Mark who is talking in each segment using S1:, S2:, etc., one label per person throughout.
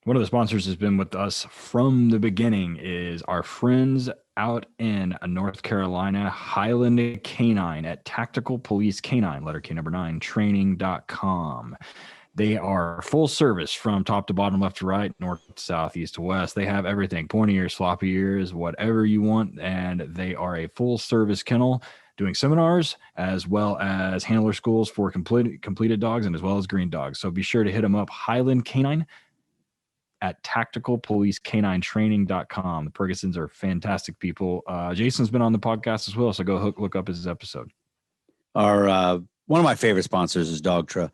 S1: One of the sponsors has been with us from the beginning is our friends out in North Carolina, Highland K9 at Tactical Police K9, letter K number 9, training.com. They are full service from top to bottom, left to right, north, south, east to west. They have everything, pointy ears, floppy ears, whatever you want. And they are a full service kennel doing seminars as well as handler schools for completed dogs and as well as green dogs. So be sure to hit them up, Highland K9 at tacticalpoliceK9training.com. The Fergusons are fantastic people. Jason's been on the podcast as well, so go look up his episode.
S2: Our one of my favorite sponsors is Dogtra.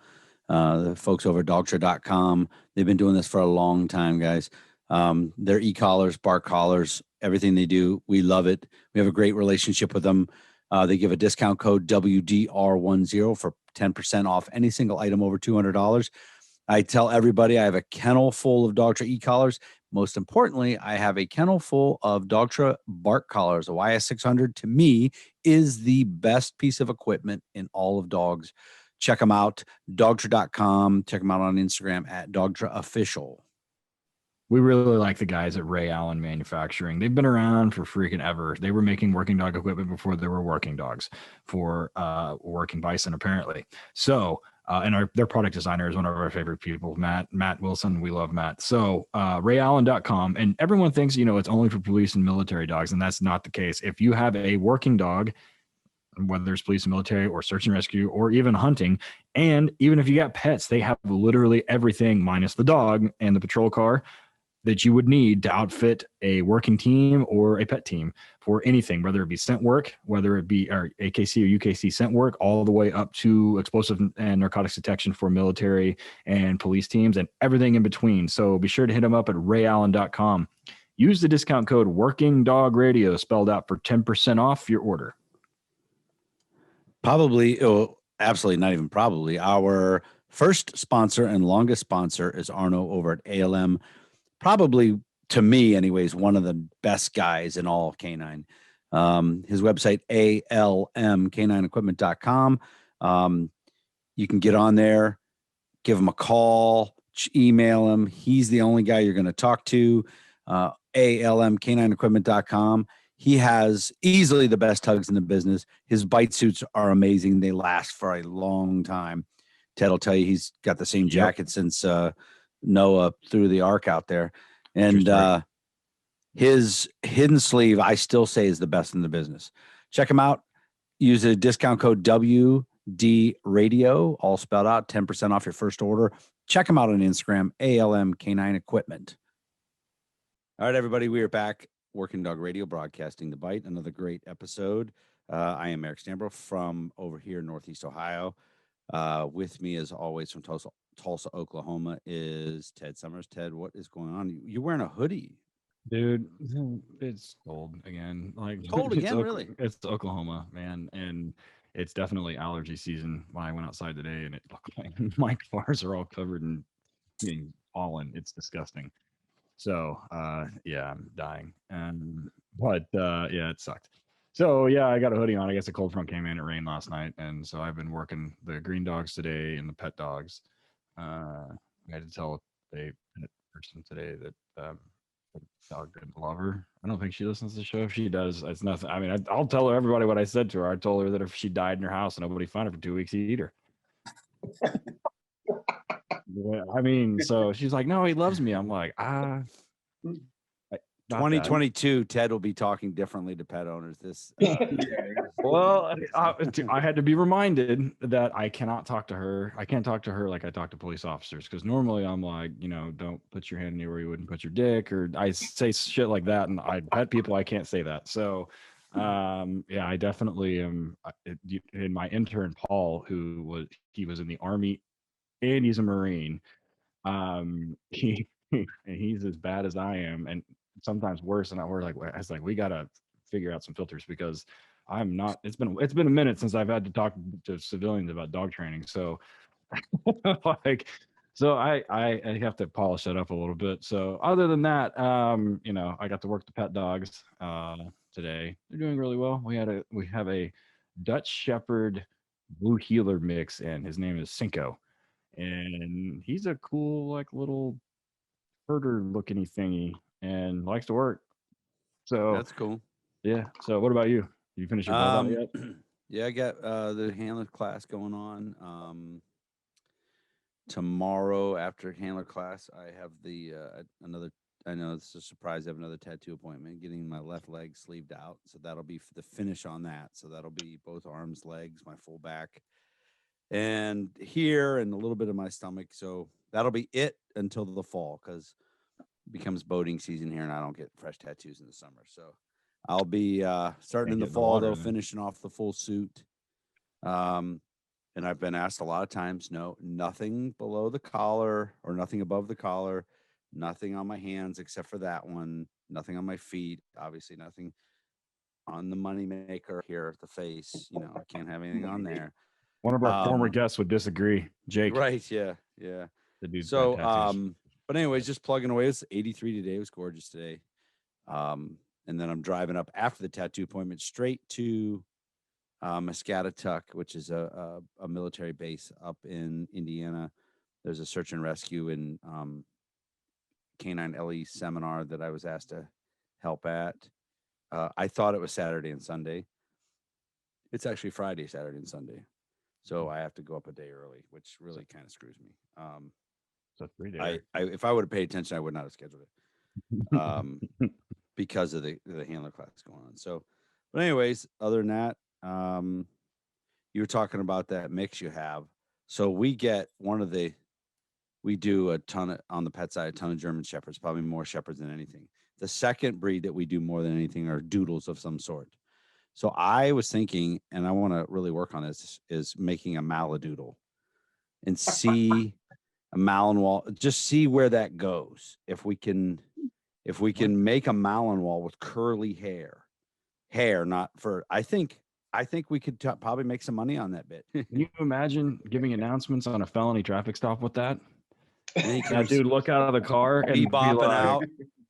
S2: The folks over at dogtra.com. They've been doing this for a long time, guys. Their e-collars, bark collars, everything they do, we love it. We have a great relationship with them. They give a discount code WDR10 for 10% off any single item over $200. I tell everybody I have a kennel full of Dogtra e-collars. Most importantly, I have a kennel full of Dogtra bark collars. The YS600 to me is the best piece of equipment in all of dogs. Check them out, dogtra.com. Check them out on Instagram at dogtraofficial.
S1: We really like the guys at Ray Allen Manufacturing. They've been around for freaking ever. They were making working dog equipment before there were working dogs for working bison, apparently. So, and their product designer is one of our favorite people, Matt Wilson. We love Matt. So rayallen.com. And everyone thinks, it's only for police and military dogs. And that's not the case. If you have a working dog, whether it's police and military or search and rescue or even hunting, and even if you got pets, they have literally everything minus the dog and the patrol car that you would need to outfit a working team or a pet team for anything, whether it be scent work, whether it be AKC or UKC scent work, all the way up to explosive and narcotics detection for military and police teams and everything in between. So be sure to hit them up at rayallen.com. Use the discount code Working Dog Radio spelled out for 10% off your order.
S2: Absolutely, not even probably. Our first sponsor and longest sponsor is Arno over at ALM. Probably, to me anyways, one of the best guys in all canine. His website, almk9equipment.com. You can get on there, give him a call, email him. He's the only guy you're going to talk to. almk9equipment.com. He has easily the best tugs in the business. His bite suits are amazing. They last for a long time. Ted will tell you he's got the same jacket since Noah threw the ark out there. And his hidden sleeve, I still say, is the best in the business. Check him out. Use a discount code WD Radio, all spelled out, 10% off your first order. Check him out on Instagram, ALMK9 Equipment. All right, everybody, we are back. Working Dog Radio, broadcasting the bite. Another great episode. I am Eric Stambro from over here in Northeast Ohio. With me, as always, from Tulsa, Oklahoma, is Ted Summers. Ted, what is going on? You're wearing a hoodie,
S1: dude. It's cold again. Like
S2: cold again, really?
S1: It's Oklahoma, man, and it's definitely allergy season. When I went outside today, and it looked like my cars are all covered in getting pollen. It's disgusting. So, yeah, I'm dying. But yeah, it sucked. So yeah, I got a hoodie on. I guess the cold front came in. It rained last night, and so I've been working the green dogs today and the pet dogs. I had to tell a pet person today that the dog didn't love her. I don't think she listens to the show. If she does, it's nothing. I mean, I'll tell everybody what I said to her. I told her that if she died in her house and nobody found her for 2 weeks, he'd eat her. I mean, so she's like, no, he loves me. I'm like,
S2: 2022, Ted will be talking differently to pet owners.
S1: Well, I had to be reminded that I cannot talk to her. I can't talk to her like I talk to police officers, because normally I'm like, don't put your hand anywhere you wouldn't put your dick, or I say shit like that, and I pet people, I can't say that. So yeah, I definitely am. In my intern Paul, he was in the Army and he's a Marine. He's as bad as I am, and sometimes worse. And we're like, I was like, we gotta figure out some filters, because I'm not. It's been a minute since I've had to talk to civilians about dog training. So like, so I have to polish that up a little bit. So other than that, I got to work the pet dogs today. They're doing really well. We have a Dutch Shepherd Blue Heeler mix, and his name is Cinco. And he's a cool, like, little herder looking thingy and likes to work. So
S2: That's cool.
S1: Yeah. So what about you? You finished your blowout yet?
S2: Yeah, I got the handler class going on. Tomorrow after handler class, I have the another. I know it's a surprise. I have another tattoo appointment, getting my left leg sleeved out. So that'll be the finish on that. So that'll be both arms, legs, my full back, and here, and a little bit of my stomach. So that'll be it until the fall, because it becomes boating season here, and I don't get fresh tattoos in the summer. So I'll be starting in the fall, though, finishing off the full suit. And I've been asked a lot of times, no, nothing below the collar or nothing above the collar, nothing on my hands except for that one, nothing on my feet, obviously nothing on the moneymaker here, the face. You know, I can't have anything on there.
S1: One of our former guests would disagree, Jake.
S2: Right? Yeah. The dude's so, but anyways, just plugging away. It's 83 today. It was gorgeous today. And then I'm driving up after the tattoo appointment straight to Muscatatuck, which is a military base up in Indiana. There's a search and rescue and K9 LE seminar that I was asked to help at. I thought it was Saturday and Sunday. It's actually Friday, Saturday, and Sunday. So I have to go up a day early, which really kind of screws me.
S1: So 3 days.
S2: If I would have paid attention, I would not have scheduled it because of the handler class going on. So, but anyways, other than that, you were talking about that mix you have. So we get we do a ton on the pet side, a ton of German Shepherds, probably more Shepherds than anything. The second breed that we do more than anything are doodles of some sort. So I was thinking, and I want to really work on this, is making a Maladoodle and see a Malinois, just see where that goes. If we can make a Malinois with curly hair, not fur, I think we could probably make some money on that bit.
S1: Can you imagine giving announcements on a felony traffic stop with that? That dude look out of the car and be bopping out.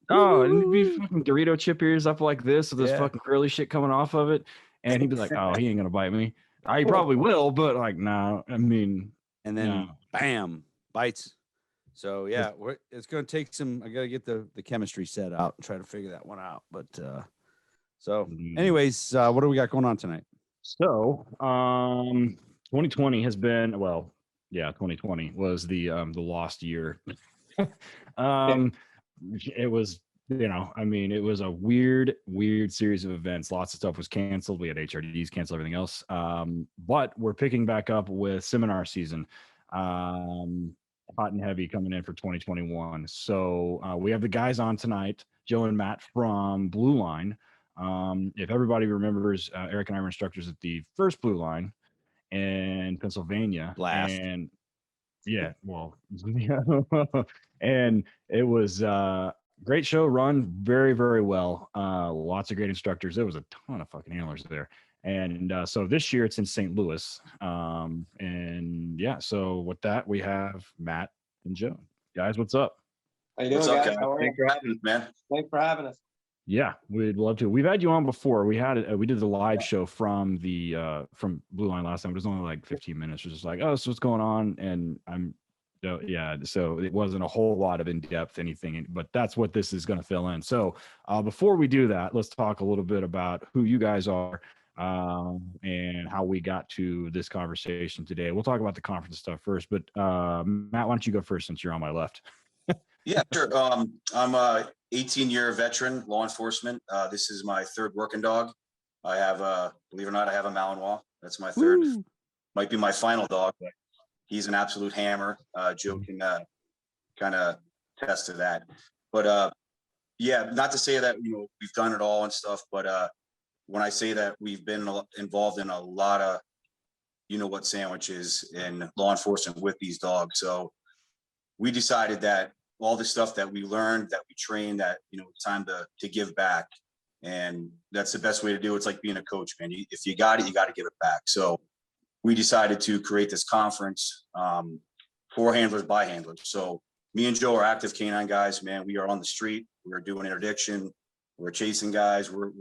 S1: Oh, and it'd be fucking Dorito chip ears up like this with this fucking curly shit coming off of it. And he'd be like, oh, he ain't gonna bite me. He probably will, but like, no, I mean,
S2: and then bam, bites. So yeah, it's gonna take some. I gotta get the chemistry set out and try to figure that one out. But so, anyways, what do we got going on tonight?
S1: So, 2020 has been 2020 was the lost year. It was, it was a weird series of events. Lots of stuff was canceled. We had HRDs cancel, everything else. But we're picking back up with seminar season, hot and heavy coming in for 2021. So we have the guys on tonight, Joe and Matt from Blueline. If everybody remembers, Eric and I were instructors at the first Blueline in Pennsylvania.
S2: Blast.
S1: And yeah, and it was great show, run very, very well. Lots of great instructors. There was a ton of fucking handlers there. And so this year it's in St. Louis. And yeah, so with that, we have Matt and Joe. Guys, what's up?
S3: How you doing, guys? How are you?
S4: Thanks for having us, man.
S3: Thanks for having us.
S1: Yeah, we'd love to. We've had you on before. We did the live show from from Blueline last time. It was only like 15 minutes. It was just like, oh, so what's going on? And so it wasn't a whole lot of in-depth anything, but that's what this is going to fill in. So before we do that, let's talk a little bit about who you guys are and how we got to this conversation today. We'll talk about the conference stuff first, but Matt, why don't you go first since you're on my left?
S4: Yeah, sure. I'm a 18-year veteran law enforcement. This is my third working dog. I have believe it or not, I have a Malinois. That's my third. Woo. Might be my final dog, but he's an absolute hammer. Joe can kind of attest to that. But yeah, not to say that we've done it all and stuff, but when I say that we've been involved in a lot of sandwiches in law enforcement with these dogs, so we decided that all the stuff that we learned, that we trained, that it's time to give back, and that's the best way to do it. It's like being a coach, man. If you got it, you got to give it back. So we decided to create this conference for handlers by handlers. So me and Joe are active canine guys, man. We are on the street. We're doing interdiction. We're chasing guys. We're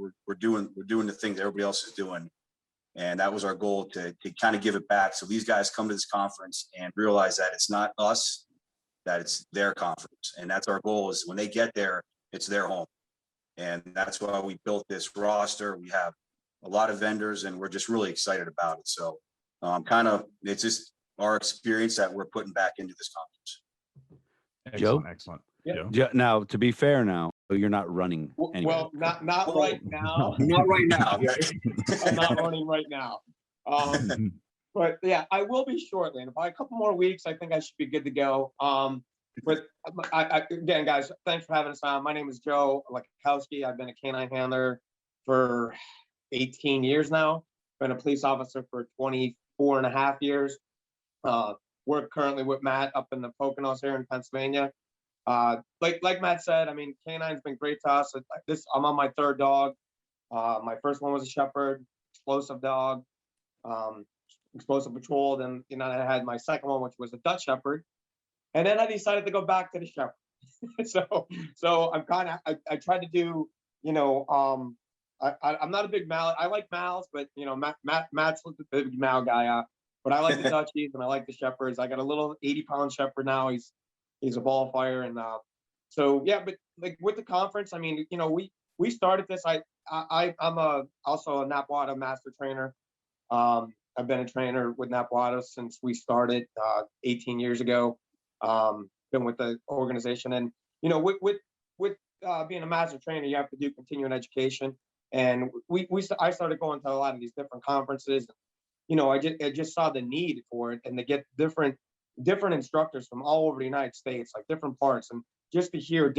S4: doing the things everybody else is doing, and that was our goal to kind of give it back. So these guys come to this conference and realize that it's not us. that it's their conference. And that's our goal, is when they get there, it's their home. And that's why we built this roster. We have a lot of vendors, and we're just really excited about it. So it's just our experience that we're putting back into this conference.
S2: Joe?
S1: Excellent.
S3: Yeah.
S2: Now, to be fair, now you're not running anyway.
S3: Well, not right now.
S4: Not right now.
S3: I'm not running right now. But yeah, I will be shortly. In about a couple more weeks, I think I should be good to go. But again, guys, thanks for having us on. My name is Joe Likowski. I've been a canine handler for 18 years now. Been a police officer for 24 and a half years. Work currently with Matt up in the Poconos here in Pennsylvania. Like Matt said, I mean, K9's been great to us. I'm on my third dog. My first one was a Shepherd, explosive dog, explosive patrol. Then, I had my second one, which was a Dutch Shepherd. And then I decided to go back to the Shepherd. so I'm I tried to do, I'm not a big Mal. I like Mals, but Matt's a big Mal guy. But I like the Dutchies and I like the Shepherds. I got a little 80-pound Shepherd now. He's a ball fire. And so yeah, but like with the conference, I mean, we started this. I'm also a NAPWDA Master Trainer. I've been a trainer with NAPWDA since we started 18 years ago. Been with the organization, and with being a master trainer, you have to do continuing education. And I started going to a lot of these different conferences. I just saw the need for it, and to get different instructors from all over the United States, like different parts, and just to hear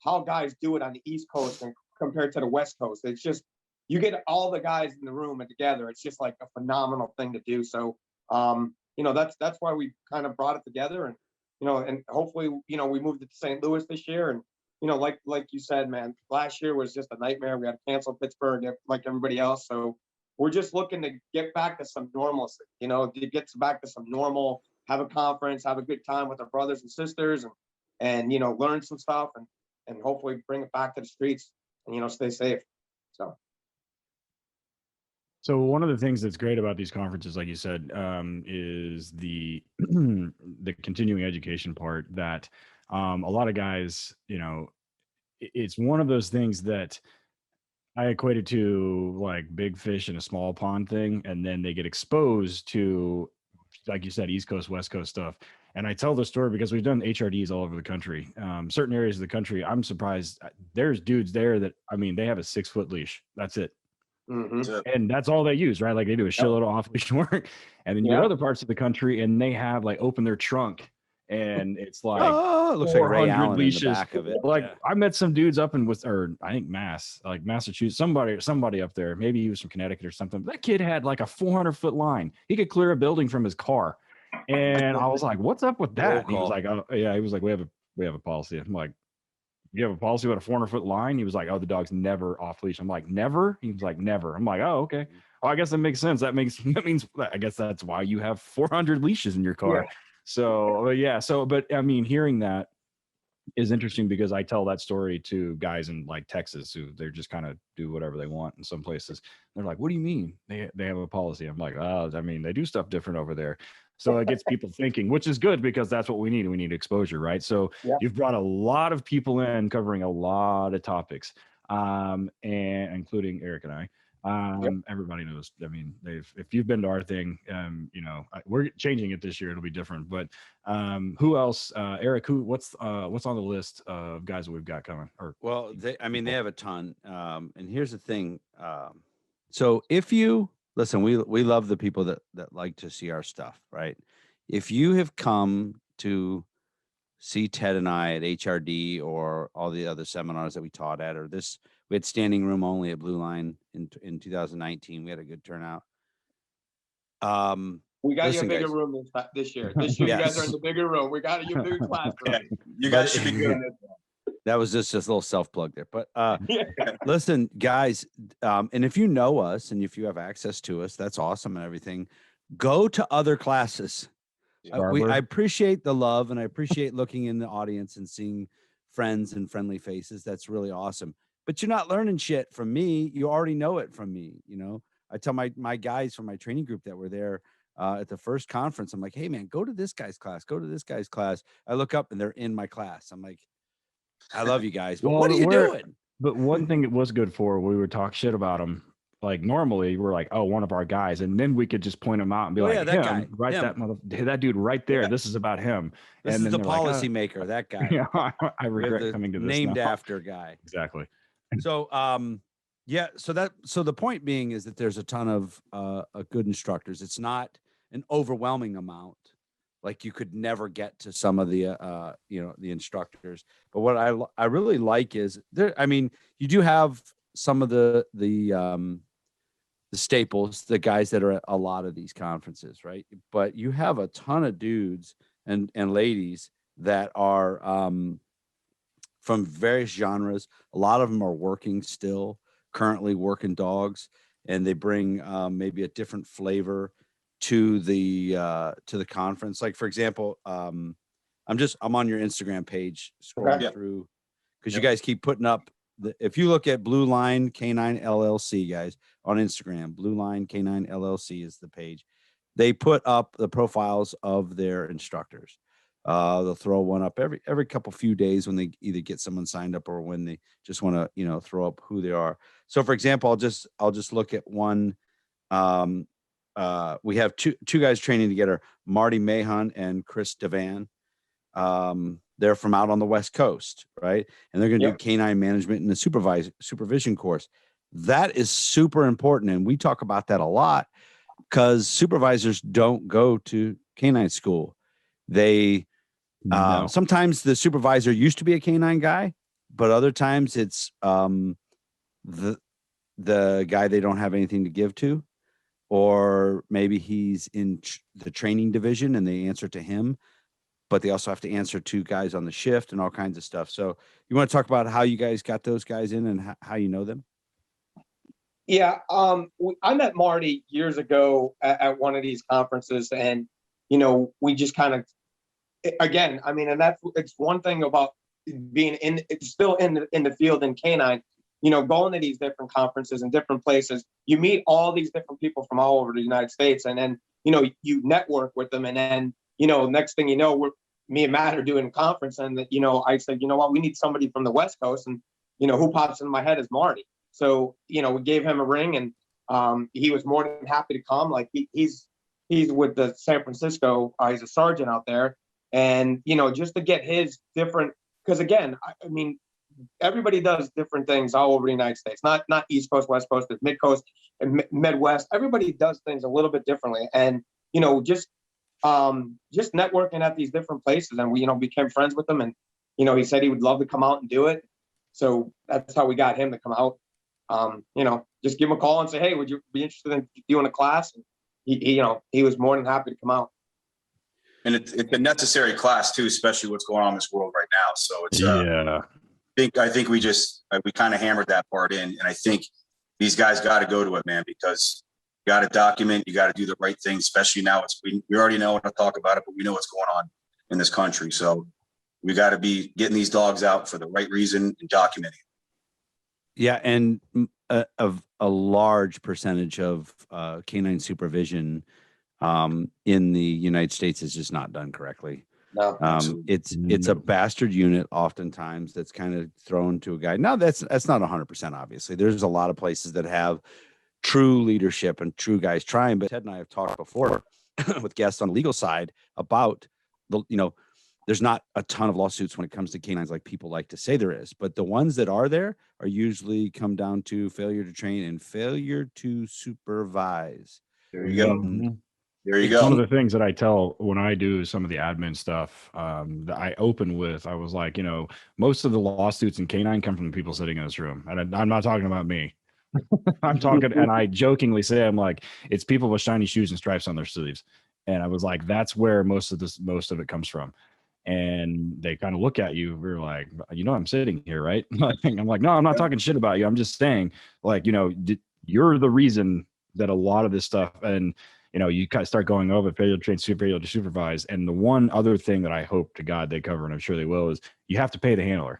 S3: how guys do it on the East Coast and compared to the West Coast. It's just, you get all the guys in the room and together. It's just like a phenomenal thing to do. So, that's why we kind of brought it together, and and hopefully, we moved it to St. Louis this year. And like you said, man, last year was just a nightmare. We had to cancel Pittsburgh like everybody else. So we're just looking to get back to some normalcy, to get back to some normal, have a conference, have a good time with our brothers and sisters, and learn some stuff, and hopefully bring it back to the streets and stay safe.
S1: So one of the things that's great about these conferences, like you said, is the the continuing education part that a lot of guys, it's one of those things that I equated to like big fish in a small pond thing, and then they get exposed to, like you said, East Coast, West Coast stuff. And I tell the story because we've done HRDs all over the country. Certain areas of the country, I'm surprised. There's dudes there that, they have a 6-foot leash. That's it.
S3: Mm-hmm.
S1: And that's all they use, right? Like they do a shitload of off-leash work. And then you go to other parts of the country and they have like open their trunk, and it's like,
S2: it looks like Ray Allen
S1: leashes
S2: in the back of it.
S1: I met some dudes up in I think Massachusetts, somebody up there. Maybe he was from Connecticut or something. But that kid had like a 400-foot line. He could clear a building from his car. And I was like, "What's up with that?" And he was like, "Oh yeah." He was like, "We have a policy." I'm like, "You have a policy with a 400-foot line?" He was like, "Oh, the dog's never off leash." I'm like, "Never?" He was like, "Never." I'm like, "Oh, okay. Well, I guess that makes sense. That means I guess that's why you have 400 leashes in your car." Yeah. But hearing that is interesting because I tell that story to guys in like Texas who they're just kind of do whatever they want in some places. They're like, "What do you mean they have a policy?" I'm like, "Oh, they do stuff different over there." So it gets people thinking, which is good because that's what we need. We need exposure, right? So you've brought a lot of people in covering a lot of topics, and including Eric and I. Everybody knows. If you've been to our thing, we're changing it this year. It'll be different. But who else? Eric, what's on the list of guys that we've got coming?
S2: They have a ton. And here's the thing. So if you listen, we love the people that like to see our stuff, right? If you have come to see Ted and I at HRD or all the other seminars that we taught at, or we had standing room only at Blueline in 2019. We had a good turnout.
S3: We got you a bigger room this year. This year, you guys are in the bigger room. We got you a bigger classroom.
S4: You guys should be good.
S2: That was just a little self-plug there. But listen, guys, and if you know us and if you have access to us, that's awesome and everything. Go to other classes. I appreciate the love, and I appreciate looking in the audience and seeing friends and friendly faces. That's really awesome. But you're not learning shit from me. You already know it from me. I tell my guys from my training group that were there at the first conference. I'm like, hey man, go to this guy's class. Go to this guy's class. I look up and they're in my class. I'm like, I love you guys, but what are you doing?
S1: But one thing it was good for, we would talk shit about him. Like normally we're like, oh, one of our guys, and then we could just point him out and be
S2: Oh,
S1: like,
S2: yeah, that guy,
S1: him, right?
S2: him.
S1: That dude right there.
S4: Yeah.
S1: This is about him.
S2: This
S1: And
S2: is
S1: then
S2: the
S1: they're like,
S2: policy maker, that guy.
S1: yeah, I
S2: We have
S1: regret
S2: the
S1: coming to this
S2: named
S1: now.
S2: after guy.
S1: Exactly.
S2: So, yeah. So the point being is that there's a ton of good instructors. It's not an overwhelming amount. Like you could never get to some of the, the instructors. But what I really like is there. I mean, you do have some of the staples, the guys that are at a lot of these conferences, right? But you have a ton of dudes and ladies that are from various genres. A lot of them are working still, currently working dogs, and they bring maybe a different flavor to the conference. Like for example, I'm on your Instagram page scrolling through, because you guys keep putting up if you look at Blueline K9 LLC, guys, on Instagram, Blueline K9 LLC is the page. They put up the profiles of their instructors. They'll throw one up every couple few days when they either get someone signed up or when they just want to, throw up who they are. So for example, I'll just look at one. We have two guys training together, Marty Mayhan and Chris Devan. They're from out on the West Coast, right? And they're going to do canine management in the supervision course. That is super important. And we talk about that a lot because supervisors don't go to canine school. They, sometimes the supervisor used to be a canine guy, but other times it's, the guy they don't have anything to give to, or maybe he's in the training division and they answer to him, but they also have to answer to guys on the shift and all kinds of stuff. So you want to talk about how you guys got those guys in and how you know them?
S3: Yeah. I met Marty years ago at one of these conferences, and, we just kind of, again, I mean, and it's one thing about being still in the field in canine, going to these different conferences and different places, you meet all these different people from all over the United States. And then, you network with them. And then, next thing you know, me and Matt are doing a conference, and I said, you know what, we need somebody from the West Coast, and who pops in my head is Marty. So we gave him a ring, and he was more than happy to come. Like he's with the San Francisco, he's a sergeant out there, and just to get his different, because again, I mean, everybody does different things all over the United States, not East Coast, West Coast, but Mid Coast and Midwest. Everybody does things a little bit differently, and just networking at these different places, and we became friends with them, and he said he would love to come out and do it, so that's how we got him to come out. Just give him a call and say, hey, would you be interested in doing a class? And he was more than happy to come out.
S4: And it's a necessary class too, especially what's going on in this world right now. So it's I think we kind of hammered that part in, and I think these guys got to go to it, man, because you got to document, you got to do the right thing, especially now. We already know how to talk about it, but we know what's going on in this country. So we got to be getting these dogs out for the right reason and documenting.
S2: Yeah, and a large percentage of canine supervision in the United States is just not done correctly.
S3: No,
S2: it's a bastard unit oftentimes that's kind of thrown to a guy. Now that's not 100%. Obviously, there's a lot of places that have true leadership and true guys trying. But Ted and I have talked before with guests on the legal side about there's not a ton of lawsuits when it comes to canines like people like to say there is, but the ones that are there are usually come down to failure to train and failure to supervise.
S4: There you go. There you go.
S1: One of the things that I tell when I do some of the admin stuff that I open with, I was like, most of the lawsuits in canine come from the people sitting in this room. And I'm not talking about me. I'm talking, and I jokingly say, I'm like, it's people with shiny shoes and stripes on their sleeves. And I was like, that's where most of it comes from. And they kind of look at you. We're like, I'm sitting here, right? I'm like, no, I'm not talking shit about you. I'm just saying, like, you're the reason that a lot of this stuff, and you kind of start going over failure to train, failure to supervise. And the one other thing that I hope to God they cover, and I'm sure they will, is you have to pay the handler.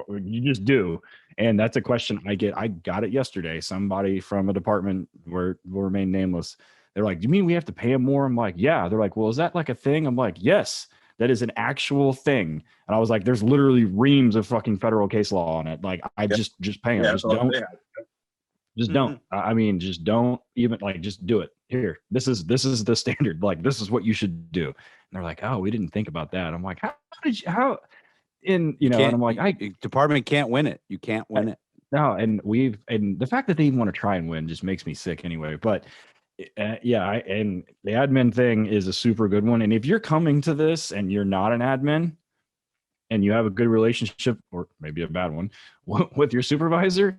S1: You just do. And that's a question I get. I got it yesterday. Somebody from a department will remain nameless They're like, do you mean we have to pay him more? I'm like, yeah. They're like, well, is that like a thing? I'm like, yes, that is an actual thing. And I was like, there's literally reams of fucking federal case law on it. Like, I just pay him. Just don't. Just don't. I mean, just don't even like, just do it. Here, this is the standard. Like, this is what you should do. And they're like, oh, we didn't think about that. I'm like, how in, you know, and I'm like,
S2: department can't win it. You can't win it.
S1: No, and the fact that they even want to try and win just makes me sick anyway. But yeah, and the admin thing is a super good one. And if you're coming to this and you're not an admin and you have a good relationship, or maybe a bad one, with your supervisor,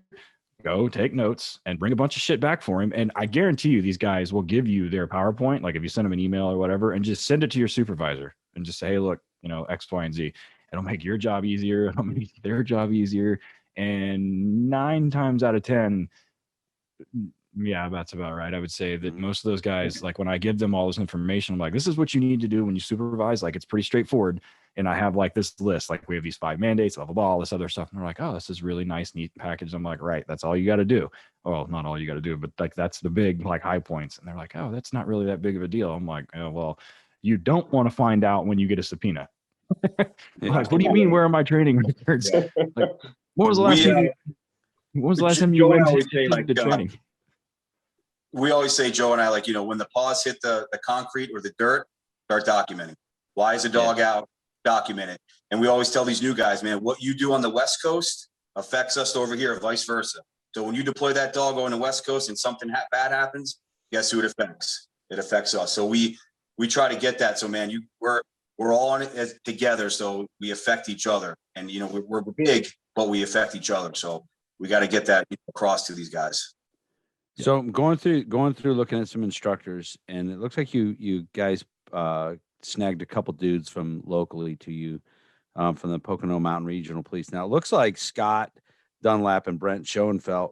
S1: go take notes and bring a bunch of shit back for him. And I guarantee you, these guys will give you their PowerPoint. Like if you send them an email or whatever, and just send it to your supervisor and just say, hey, look, you know, X, Y, and Z. It'll make your job easier. It'll make their job easier. And 9 times out of 10, yeah, that's about right. I would say that most of those guys, like when I give them all this information, I'm like, this is what you need to do when you supervise. Like, it's pretty straightforward. And I have like this list, like we have these 5 mandates, blah, blah, blah, all this other stuff. And they're like, oh, this is really nice, neat package. I'm like, right, that's all you got to do. Well, not all you got to do, but like, that's the big, like, high points. And they're like, oh, that's not really that big of a deal. I'm like, oh, well, you don't want to find out when you get a subpoena. Like, what do you mean? Where are my training records? Like, when was the last time you went to training?
S4: We always say, Joe and I, like, you know, when the paws hit the concrete or the dirt, start documenting. Why is the dog out? Document it. And we always tell these new guys, man, what you do on the West Coast affects us over here, vice versa. So when you deploy that dog on the West Coast and something bad happens, guess who it affects? It affects us. So we try to get that. So, man, we're all on it together. So we affect each other. And, you know, we're big, but we affect each other. So we got to get that across to these guys.
S2: So I'm going through looking at some instructors, and it looks like you guys snagged a couple dudes from locally to you, from the Pocono Mountain Regional Police. Now it looks like Scott Dunlap and Brent Schoenfeld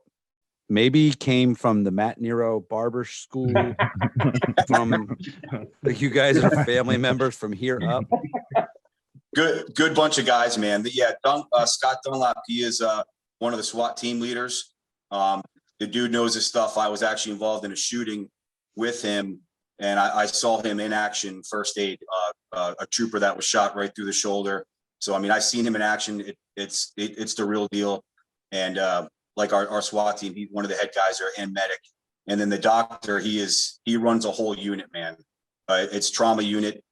S2: maybe came from the Matt Nero Barber School. From like, you guys are family members from here up.
S4: Good bunch of guys, man. Yeah, Scott Dunlap, he is one of the SWAT team leaders. The dude knows his stuff. I was actually involved in a shooting with him, and I saw him in action, first aid, a trooper that was shot right through the shoulder. So, I mean, I've seen him in action. It's the real deal. And like our SWAT team, he's one of the head guys there and medic. And then the doctor, he runs a whole unit, man. It's trauma unit.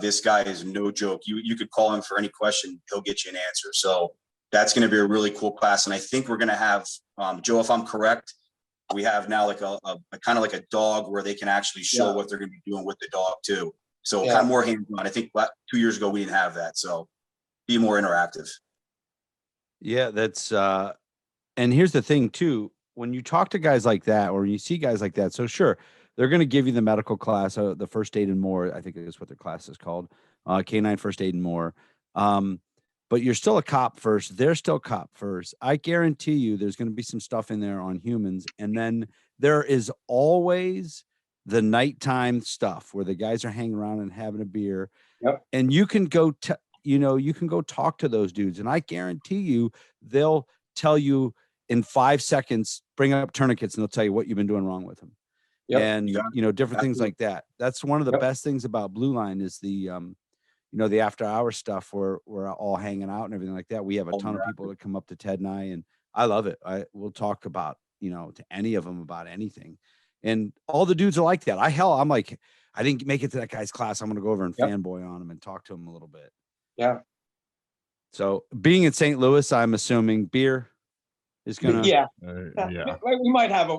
S4: This guy is no joke. You could call him for any question. He'll get you an answer. So that's going to be a really cool class. And I think we're going to have, Joe, if I'm correct, we have now like a kind of like a dog where they can actually show what they're going to be doing with the dog too. So kind of more hands-on. I think 2 years ago we didn't have that. So be more interactive.
S2: Yeah, that's and here's the thing too. When you talk to guys like that, or you see guys like that, so sure, they're going to give you the medical class, the first aid and more. I think is what their class is called, K9 first aid and more. But you're still a cop first. They're still cop first. I guarantee you there's going to be some stuff in there on humans. And then there is always the nighttime stuff where the guys are hanging around and having a beer.
S3: Yep.
S2: And you can go, you can go talk to those dudes. And I guarantee you, they'll tell you in 5 seconds, bring up tourniquets, and they'll tell you what you've been doing wrong with them. Yep. And, different things like that. That's one of the best things about Blueline is the, the after hour stuff where we're all hanging out and everything like that. We have a ton of people that come up to Ted and I love it. We'll talk about, to any of them about anything. And all the dudes are like that. I'm like, I didn't make it to that guy's class. I'm going to go over and fanboy on him and talk to him a little bit.
S3: Yeah.
S2: So being in St. Louis, I'm assuming beer is going to.
S3: Yeah. We might have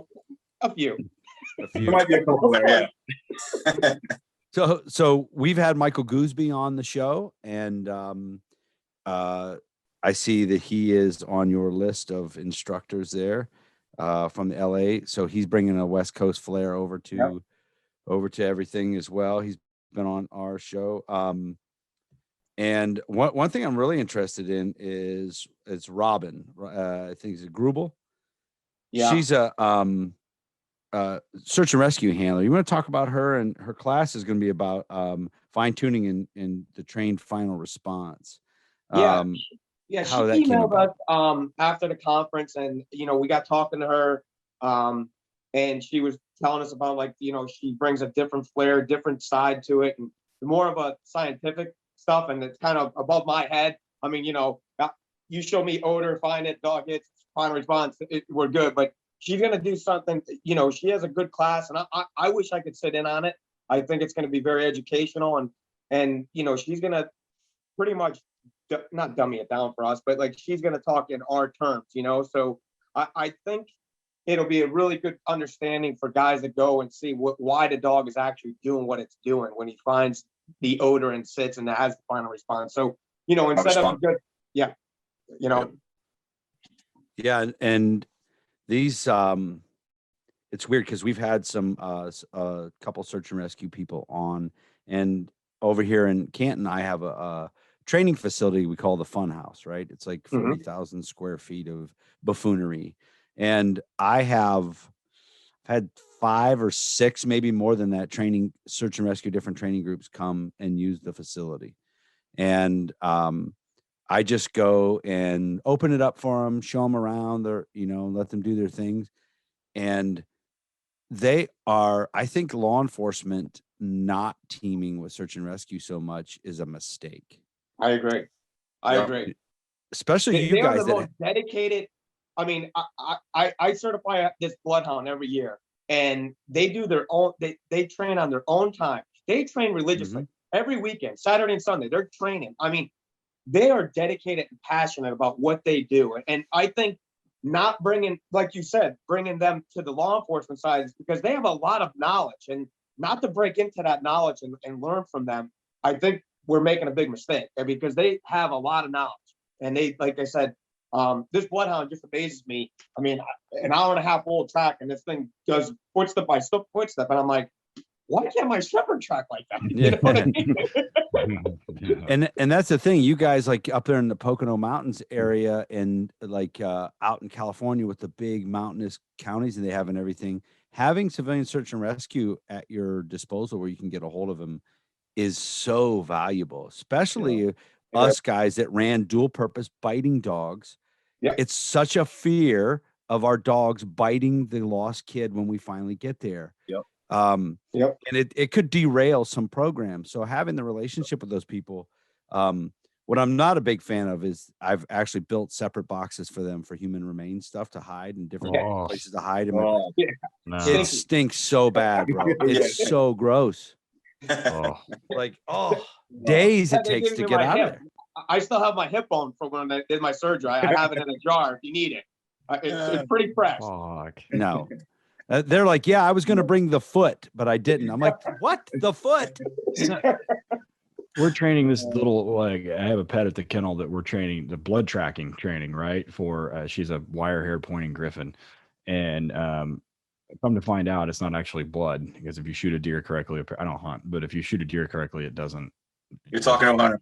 S3: a few.
S4: There might be a couple there. Yeah.
S2: So we've had Michael Goosby on the show, and I see that he is on your list of instructors there from the LA. So he's bringing a West Coast flair over to everything as well. He's been on our show. And one thing I'm really interested in is Robin. I think it's a Grubel. Yeah, she's a search and rescue handler. You want to talk about her? And her class is going to be about fine tuning in the trained final response. She
S3: emailed us after the conference, and we got talking to her, and she was telling us about, like, she brings a different flair, different side to it, and more of a scientific stuff, and it's kind of above my head. I mean, you show me odor, find it, dog hits, final response, we're good. But she's gonna do something. She has a good class, and I wish I could sit in on it. I think it's gonna be very educational, and she's gonna pretty much not dummy it down for us, but like she's gonna talk in our terms. So I think it'll be a really good understanding for guys that go and see why the dog is actually doing what it's doing when he finds the odor and sits and has the final response. So, instead of a good, yeah.
S2: Yeah. And these, it's weird because we've had some, a couple search and rescue people on, and over here in Canton, I have a training facility we call the Fun House, right? It's like 40,000 square feet of buffoonery. And I have had 5 or 6, maybe more than that, training, search and rescue, different training groups come and use the facility. And I just go and open it up for them, show them around, let them do their things. And they are, I think law enforcement not teaming with search and rescue so much is a mistake.
S3: I agree. I agree.
S2: Especially
S3: they
S2: you guys
S3: are the most dedicated. I mean, I certify this bloodhound every year, and they do their own. They train on their own time. They train religiously every weekend, Saturday and Sunday. They're training. I mean, they are dedicated and passionate about what they do, and I think not bringing, like you said, bringing them to the law enforcement side is because they have a lot of knowledge, and not to break into that knowledge and learn from them. I think we're making a big mistake because they have a lot of knowledge, and they, like I said. This bloodhound just amazes me. I mean, an hour and a half old track, and this thing does footstep by footstep, and I'm like, why can't my shepherd track like that? You know what I mean?
S2: And that's the thing, you guys, like up there in the Pocono Mountains area, and like out in California with the big mountainous counties and they have and everything, having civilian search and rescue at your disposal where you can get a hold of them is so valuable, especially us guys that ran dual purpose biting dogs. It's such a fear of our dogs biting the lost kid when we finally get there. And it could derail some programs. So having the relationship with those people, what I'm not a big fan of is I've actually built separate boxes for them for human remains stuff to hide and different places to hide them. It stinks so bad, bro. It's so gross. Days it takes to get out of there.
S3: I still have my hip bone from when I did my surgery. I have it in a jar if you need it. It's pretty fresh.
S2: No. They're like, yeah, I was going to bring the foot, but I didn't. I'm like, what? The foot?
S1: We're training this little, I have a pet at the kennel that we're training, the blood tracking training, right? For, she's a wire-haired pointing griffin. And come to find out, it's not actually blood, because if you shoot a deer correctly, I don't hunt, but if you shoot a deer correctly, it doesn't.
S4: You're talking about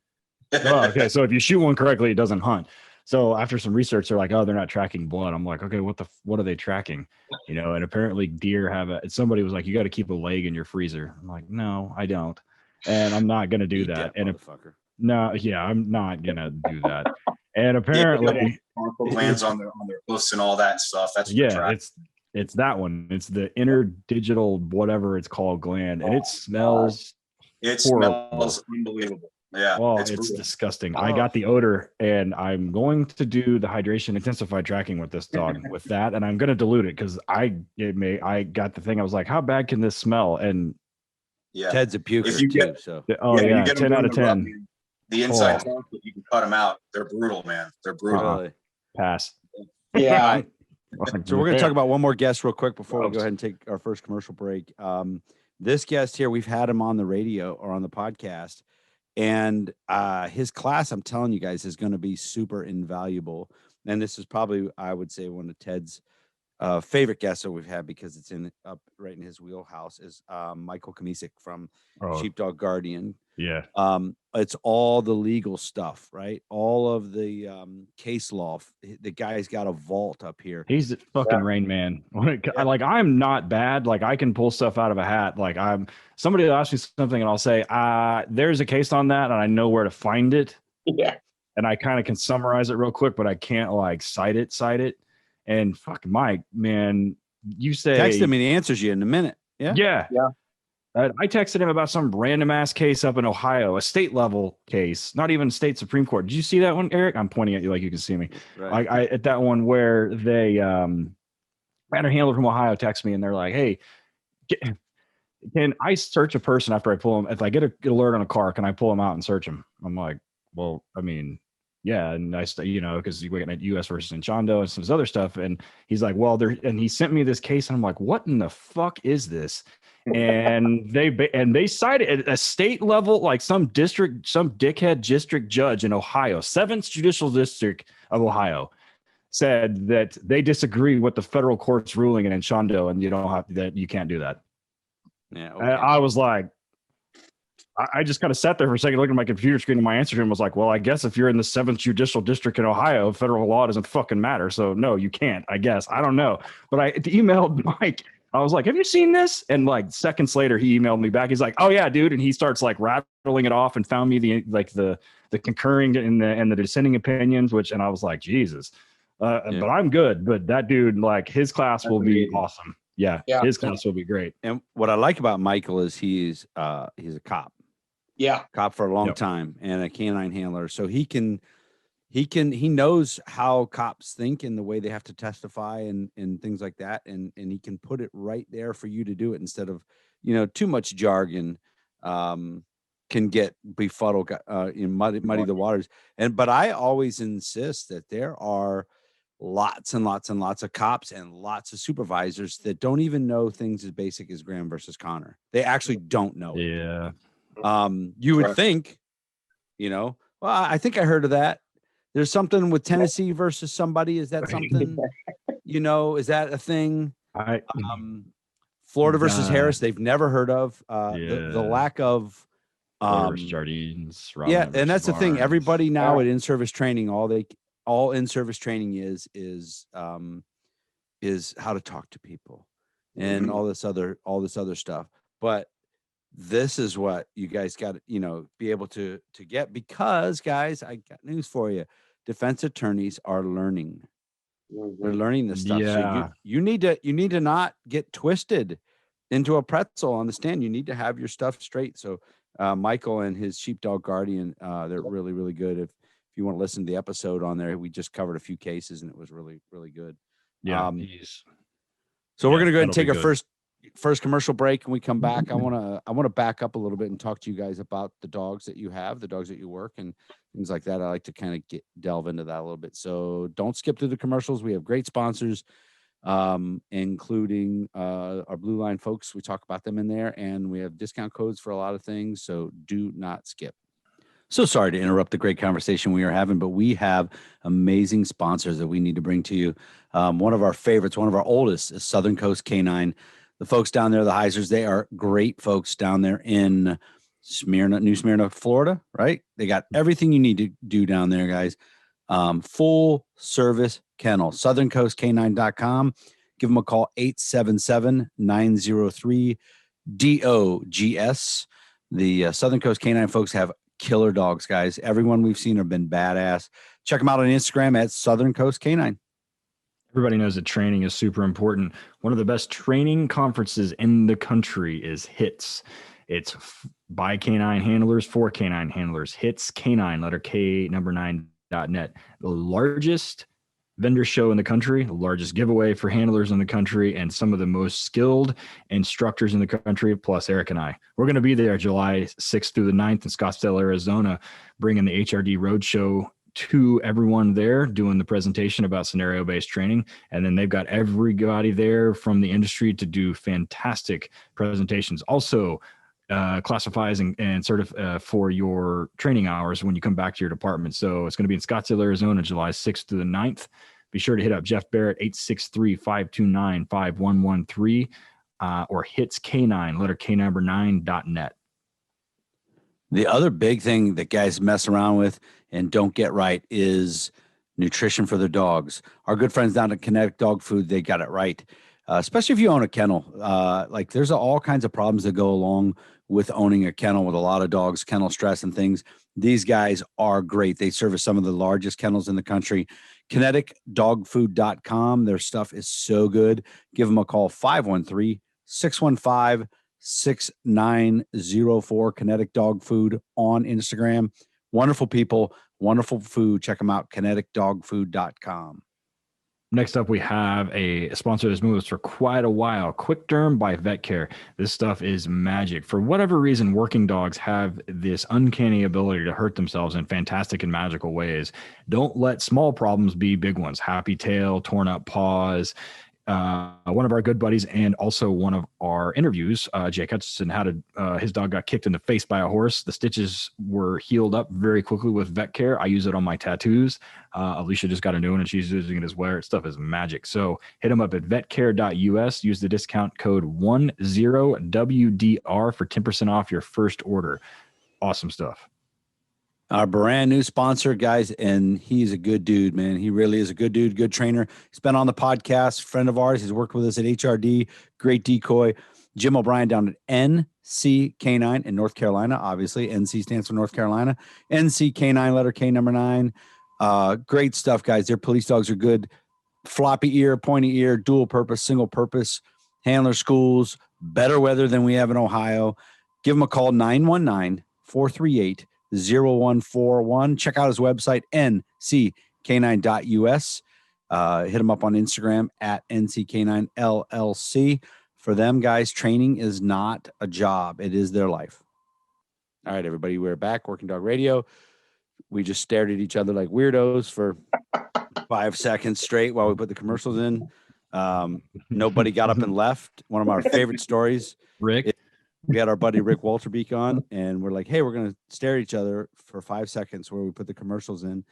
S1: okay, so if you shoot one correctly, it doesn't hunt. So after some research, they're like, oh, they're not tracking blood. I'm like, okay, what are they tracking? And apparently deer have somebody was like, you got to keep a leg in your freezer. I'm like, no, I don't. And I'm not going to do that. And I'm not going to do that. And apparently
S4: glands on their hoofs and all that stuff. That's
S1: it's that one. It's the interdigital, whatever it's called, gland. And it smells
S4: unbelievable. Yeah.
S1: Oh, it's disgusting. I got the odor, and I'm going to do the hydration intensified tracking with this dog with that, and I'm going to dilute it because I got the thing. I was like, how bad can this smell? And
S2: Ted's a puker too. So
S1: 10 out of 10.
S4: The inside you can cut them out. They're brutal, man. They're brutal.
S1: Pass.
S3: Yeah.
S2: So we're going to talk about one more guest real quick before we go ahead and take our first commercial break. This guest here, we've had him on the radio or on the podcast. And his class, I'm telling you guys, is going to be super invaluable. And this is probably, I would say, one of Ted's favorite guests that we've had because it's up right in his wheelhouse is Michael Kamisic from Sheepdog Guardian.
S1: Yeah.
S2: It's all the legal stuff, right? All of the case law. The guy's got a vault up here.
S1: He's a fucking Rain Man. Like, I'm not bad. Like, I can pull stuff out of a hat. Like, somebody will ask me something and I'll say, there's a case on that and I know where to find it.
S3: Yeah.
S1: And I kind of can summarize it real quick, but I can't like cite it. And fuck Mike, man, you say
S2: Text him and he answers you in a minute.
S1: Yeah. I texted him about some random ass case up in Ohio, a state level case, not even state Supreme Court. Did you see that one, Eric? I'm pointing at you like you can see me.
S2: Right.
S1: I at that one where they had a handler from Ohio text me and they're like, "Hey, can I search a person after I pull him? If I get an alert on a car, can I pull him out and search him?" I'm like, "Well, I mean, yeah." And because we got U.S. versus Enchando and some other stuff, and he's like, "Well, there," and he sent me this case, and I'm like, "What in the fuck is this?" And they cited a state level, like some dickhead district judge in Ohio, 7th Judicial District of Ohio, said that they disagree with the federal court's ruling in Enchando, and you can't do that.
S2: Yeah.
S1: Okay. I was like, I just kind of sat there for a second, looking at my computer screen, and my answer to him was like, "Well, I guess if you're in the 7th Judicial District in Ohio, federal law doesn't fucking matter. So no, you can't. I guess I don't know." But I emailed Mike. I was like, "Have you seen this?" And like seconds later, he emailed me back. He's like, "Oh yeah, dude," and he starts like rattling it off and found me the concurring and the dissenting opinions, and I was like, Jesus. But I'm good. But that dude, like, his class will be awesome. Yeah, his class will be great.
S2: And what I like about Michael is he's a cop.
S3: Yeah.
S2: Cop for a long time and a canine handler. So he knows how cops think and the way they have to testify and things like that. And he can put it right there for you to do it instead of, too much jargon can get befuddled, muddy the waters. But I always insist that there are lots and lots and lots of cops and lots of supervisors that don't even know things as basic as Graham versus Connor. They actually don't know.
S1: Yeah.
S2: You would think, well, I think I heard of that. There's something with Tennessee versus somebody. Is that something, is that a thing? Florida versus Harris, they've never heard of. The lack of
S1: Jardines.
S2: And that's the thing. Everybody now at in-service training, all in-service training is how to talk to people and all this other stuff. But this is what you guys got to, be able to get, because guys, I got news for you. Defense attorneys are learning. They're learning this stuff.
S1: Yeah.
S2: So you need to not get twisted into a pretzel on the stand. You need to have your stuff straight. So Michael and his sheepdog guardian, they're really, really good. If you want to listen to the episode on there, we just covered a few cases and it was really, really good.
S1: Yeah.
S2: So we're going to go ahead and take our first commercial break. And we come back. I want to back up a little bit and talk to you guys about the dogs that you have, the dogs that you work, and things like that. I like to kind of delve into that a little bit. So don't skip through the commercials. We have great sponsors, including our Blueline folks. We talk about them in there, and we have discount codes for a lot of things. So do not skip. So sorry to interrupt the great conversation we are having, but we have amazing sponsors that we need to bring to you. One of our favorites, one of our oldest, is Southern Coast K9. The folks down there, the Heisers, they are great folks down there in New Smyrna, Florida, right? They got everything you need to do down there, guys. Full service kennel, southerncoastk9.com. Give them a call, 877-903-DOGS. The Southern Coast K9 folks have killer dogs, guys. Everyone we've seen have been badass. Check them out on Instagram at Southern Coast K9.
S1: Everybody knows that training is super important. One of the best training conferences in the country is HITS. It's by canine handlers for canine handlers. HITS K9, letter K, number 9.net. The largest vendor show in the country, the largest giveaway for handlers in the country, and some of the most skilled instructors in the country, plus Eric and I. We're going to be there July 6th through the 9th in Scottsdale, Arizona, bringing the HRD Roadshow to everyone there, doing the presentation about scenario-based training. And then they've got everybody there from the industry to do fantastic presentations. Also, classifies and certify for your training hours when you come back to your department. So it's going to be in Scottsdale, Arizona, July 6th to the 9th. Be sure to hit up Jeff Barrett, 863-529-5113, or hits K9, letter K number 9.net.
S2: The other big thing that guys mess around with and don't get right is nutrition for their dogs. Our good friends down at Kinetic Dog Food, they got it right. Especially if you own a kennel. There's all kinds of problems that go along with owning a kennel with a lot of dogs, kennel stress and things. These guys are great. They service some of the largest kennels in the country. KineticDogFood.com. Their stuff is so good. Give them a call, 513-615-6904. Kinetic Dog Food on Instagram. Wonderful people, wonderful food. Check them out, KineticDogFood.com.
S1: Next up, we have a sponsor that's been with us for quite a while, Quick Derm by Vet Care. This stuff is magic. For whatever reason, working dogs have this uncanny ability to hurt themselves in fantastic and magical ways. Don't let small problems be big ones. Happy tail, torn up paws. One of our good buddies and also one of our interviews, Jake Hutchinson, had his dog got kicked in the face by a horse. The stitches were healed up very quickly with Vet Care. I use it on my tattoos. Alicia just got a new one and she's using it as well. Stuff is magic. So hit them up at vetcare.us. Use the discount code 10WDR for 10% off your first order. Awesome stuff.
S2: Our brand new sponsor, guys, and he's a good dude, man. He really is a good dude, good trainer. He's been on the podcast, friend of ours. He's worked with us at HRD, great decoy. Jim O'Brien down at NC K9 in North Carolina. Obviously, NC stands for North Carolina. NC K9, letter K number 9. Great stuff, guys. Their police dogs are good. Floppy ear, pointy ear, dual purpose, single purpose, handler schools, better weather than we have in Ohio. Give him a call, 919-438-0141. Check out his website, nck9.us. Hit him up on Instagram at nck9llc. For them, guys, training is not a job. It is their life. All right, everybody, we're back. Working Dog Radio. We just stared at each other like weirdos for 5 seconds straight while we put the commercials in. Nobody got up and left. One of our favorite stories.
S1: Rick.
S2: We had our buddy Rick Walterbeek on, and we're like, hey, we're going to stare at each other for 5 seconds where we put the commercials in.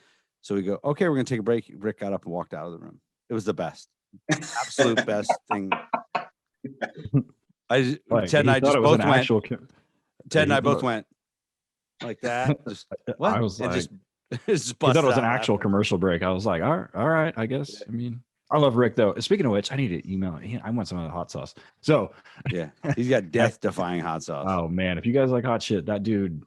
S2: So we go, okay, we're going to take a break. Rick got up and walked out of the room. It was the best. Absolute best thing. Ted and I just both went. Ted and I both went like that. Just, what?
S1: I was like,
S2: just
S1: I thought it was an actual commercial break. I was like, all right, I guess. I mean, I love Rick though. Speaking of which, I need to email. I want some of the hot sauce. So
S2: yeah, he's got death-defying hot sauce.
S1: Oh man, if you guys like hot shit, that dude.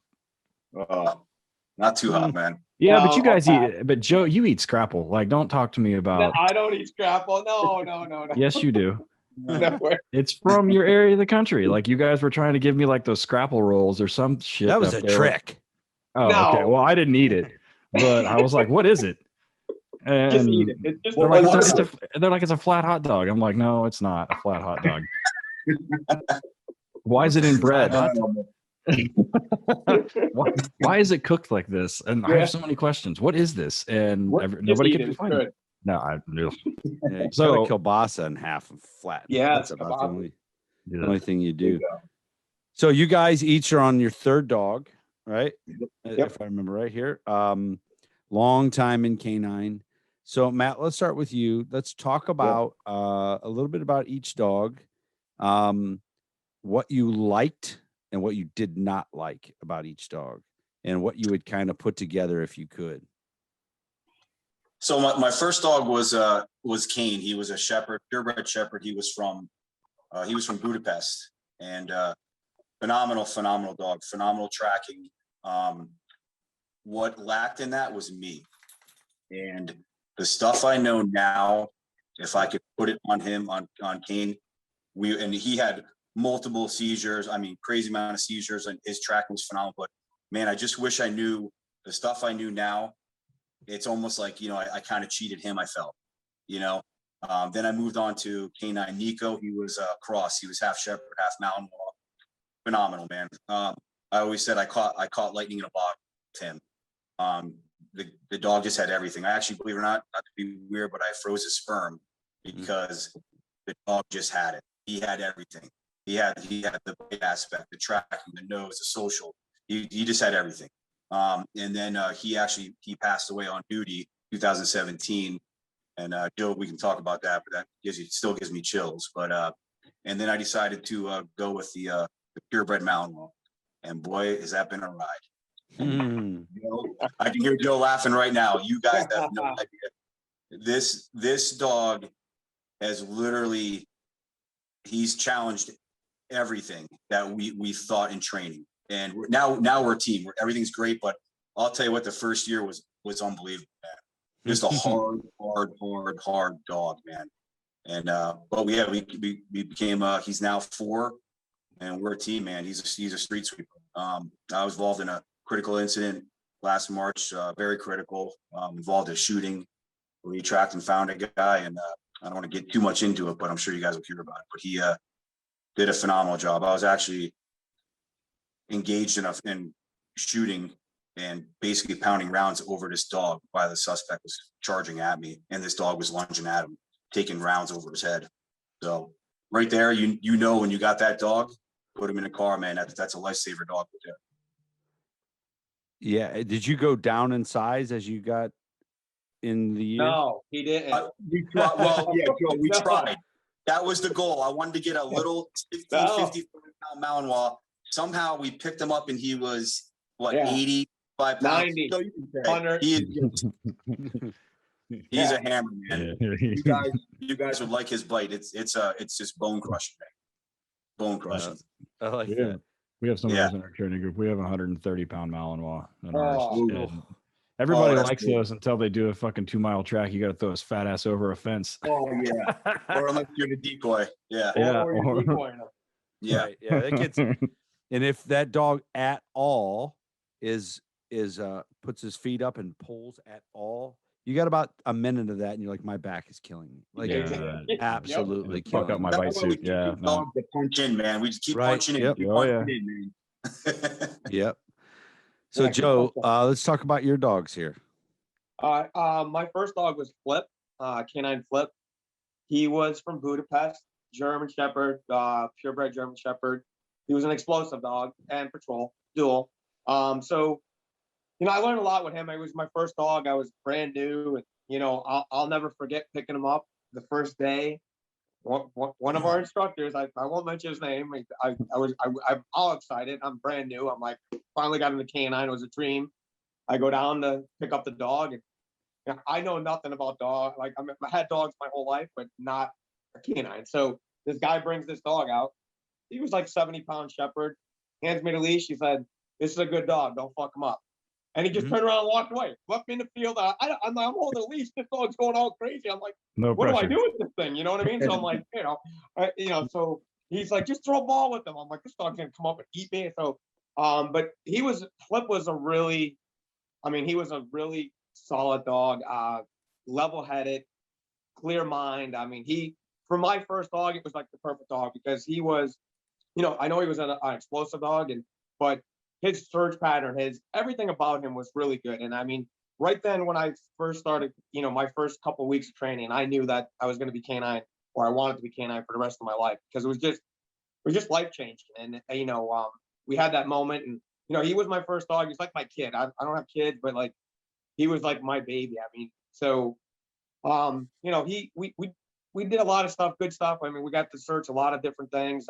S4: Not too hot, man.
S1: Yeah, but you guys eat. But Joe, you eat scrapple. Like, don't talk to me about.
S3: No, I don't eat scrapple. No.
S1: Yes, you do.
S3: No way.
S1: It's from your area of the country. Like you guys were trying to give me like those scrapple rolls or some shit.
S2: That was a trick.
S1: Oh, no. Okay. Well, I didn't eat it, but I was like, "What is it?" And
S3: just eat it. It's just
S1: they're like, it's a flat hot dog. I'm like, no, it's not a flat hot dog. Why is it in bread? why is it cooked like this? And I have so many questions. What is this? And nobody can find it. No, I knew.
S2: Yeah, so kielbasa in half and flat.
S3: Yeah,
S2: that's about the only thing you do. So you guys each are on your third dog, right? Yep. If I remember right here. Long time in K9. So Matt, let's start with you. Let's talk about a little bit about each dog, what you liked and what you did not like about each dog, and what you would kind of put together if you could.
S4: So my first dog was Kane. He was a shepherd, purebred shepherd. He was from Budapest, and phenomenal dog, phenomenal tracking. What lacked in that was me, and the stuff I know now, if I could put it on him, on Kane, he had multiple seizures. I mean, crazy amount of seizures, and his tracking was phenomenal. But man, I just wish I knew the stuff I knew now. It's almost like, I kind of cheated him, I felt, then I moved on to K9 Nico. He was a cross. He was half shepherd, half mountain law. Phenomenal, man. I always said I caught lightning in a bottle with him. The dog just had everything. I actually, believe it or not to be weird, but I froze his sperm because the dog just had it. He had everything. He had the bite aspect, the tracking, the nose, the social. He just had everything. And then he passed away on duty 2017. And Joe, we can talk about that, but that still gives me chills. But and then I decided to go with the purebred mountain law. And boy, has that been a ride. I can hear Joe laughing right now. You guys have no idea. This dog has literally, he's challenged everything that we thought in training. And now we're a team where everything's great. But I'll tell you what, the first year was unbelievable, man. Just a hard dog, man. And but we became he's now 4, and we're a team, man. He's a street sweeper. I was involved in a critical incident last March, very critical, involved a shooting where he tracked and found a guy, and I don't want to get too much into it, but I'm sure you guys will hear about it. But he did a phenomenal job. I was actually engaged in shooting and basically pounding rounds over this dog while the suspect was charging at me, and this dog was lunging at him, taking rounds over his head. So right there, you know, when you got that dog, put him in a car, man. That's a lifesaver dog right there.
S2: Yeah. Did you go down in size as you got in the year?
S3: No, he didn't.
S4: We tried. Well, yeah, Joe, we
S3: No.
S4: tried. That was the goal. I wanted to get a little 55-pound Malinois. Somehow we picked him up, and he was, what, 85 pounds?
S3: 90.
S4: So you can say,
S3: 100.
S4: he's a hammer, man.
S1: Yeah.
S4: You guys would like his bite. It's just bone crushing, man. Bone crushing.
S2: I like
S1: Yeah.
S2: that.
S1: We have some of those in our training group. We have a 130-pound Malinois in ours.
S3: Oh.
S1: And everybody
S4: that's
S1: likes
S4: cool.
S1: those until they do a fucking 2-mile track. You got to throw his fat ass over a fence.
S4: Oh yeah. Or unless you're the decoy. Yeah.
S1: Yeah.
S3: Or you're decoying him.
S4: Yeah.
S2: Right, yeah, that gets. And if that dog at all is puts his feet up and pulls at all, you got about a minute of that, and you're like, my back is killing me. Like,
S1: Yeah.
S2: it's absolutely
S1: Fuck
S2: killing
S1: up my
S2: me.
S1: bite suit. Yeah. No.
S4: To punch in, man. We just keep
S2: Right,
S4: punching in.
S2: yep.
S4: Keep
S1: Oh, yeah.
S4: punching in, man.
S2: Yep. So
S3: Yeah,
S2: Joe, let's talk about your dogs here.
S3: My first dog was Flip, Canine Flip. He was from Budapest, German Shepherd, purebred German Shepherd. He was an explosive dog and patrol dual. So, you know, I learned a lot with him. It was my first dog. I was brand new, and you know, I'll never forget picking him up the first day. One of our instructors, I won't mention his name. I'm all excited. I'm brand new. I'm like, finally got into K9. It was a dream. I go down to pick up the dog, and you know, I know nothing about dog. Like I had dogs my whole life, but not a canine. So this guy brings this dog out. He was like 70-pound shepherd. Hands me the leash. He said, "This is a good dog. Don't fuck him up." And he just turned around and walked away. Left me in the field. I'm holding the leash. This dog's going all crazy. I'm like,
S1: No
S3: what
S1: pressure.
S3: do I do with this thing? You know what I mean? So I'm like, so he's like, just throw a ball with him. I'm like, this dog's gonna come up and eat me. So, but Flip was he was a really solid dog, level-headed, clear mind. I mean, for my first dog, it was like the perfect dog because he was, you know, I know he was an explosive dog, but his search pattern, everything about him was really good. And I mean, right then when I first started, you know, my first couple of weeks of training, I knew that I was going to be canine, or I wanted to be canine for the rest of my life, because it was just life changing. And you know, we had that moment, and you know, he was my first dog. He's like my kid. I don't have kids, but like he was like my baby. I mean, so you know, we did a lot of stuff, good stuff. I mean, we got to search a lot of different things.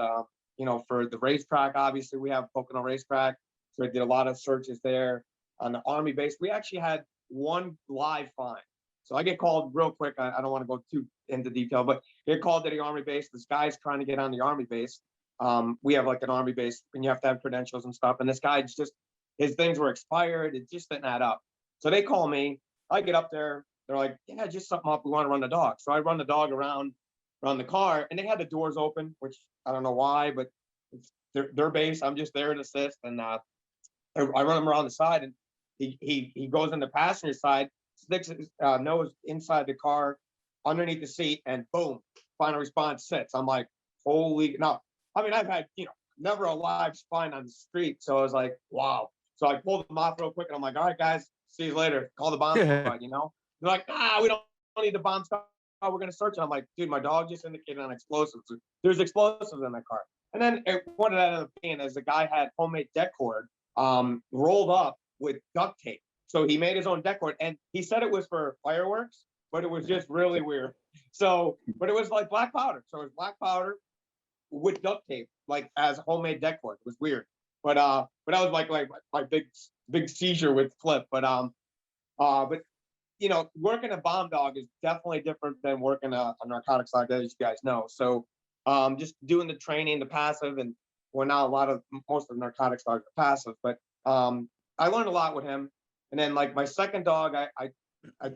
S3: You know, for the racetrack, obviously we have Pocono racetrack. So I did a lot of searches there. On the Army base, we actually had one live find. So I get called real quick. I don't want to go too into detail, but get called to the Army base. This guy's trying to get on the Army base. We have like an Army base, and you have to have credentials and stuff. And this guy's his things were expired. It just didn't add up. So they call me. I get up there. They're like, yeah, just something up. We want to run the dog. So I run the dog around the car, and they had the doors open, which I don't know why, but it's their base. I'm just there to assist. And I run him around the side, and he goes in the passenger side, sticks his nose inside the car, underneath the seat, and boom, final response sits. I'm like, holy no. I mean, I've had, you know, never a live spine on the street. So I was like, wow. So I pulled them off real quick, and I'm like, all right, guys, see you later. Call the bomb squad, you know? They're like, we don't need the bomb squad. We're going to search it. I'm like, dude, my dog just indicated on explosives. There's explosives in that car. And then what it ended up being is the guy had homemade deck cord rolled up with duct tape. So he made his own deck cord, and he said it was for fireworks, but it was just really weird. So, but it was like black powder. So it was black powder with duct tape, like as homemade deck cord. It was weird. But that was like my big seizure with Flip. But you know, working a bomb dog is definitely different than working a narcotics dog, as you guys know. So just doing the training, the passive, and well, now most of the narcotics dogs are passive, but I learned a lot with him. And then like my second dog, I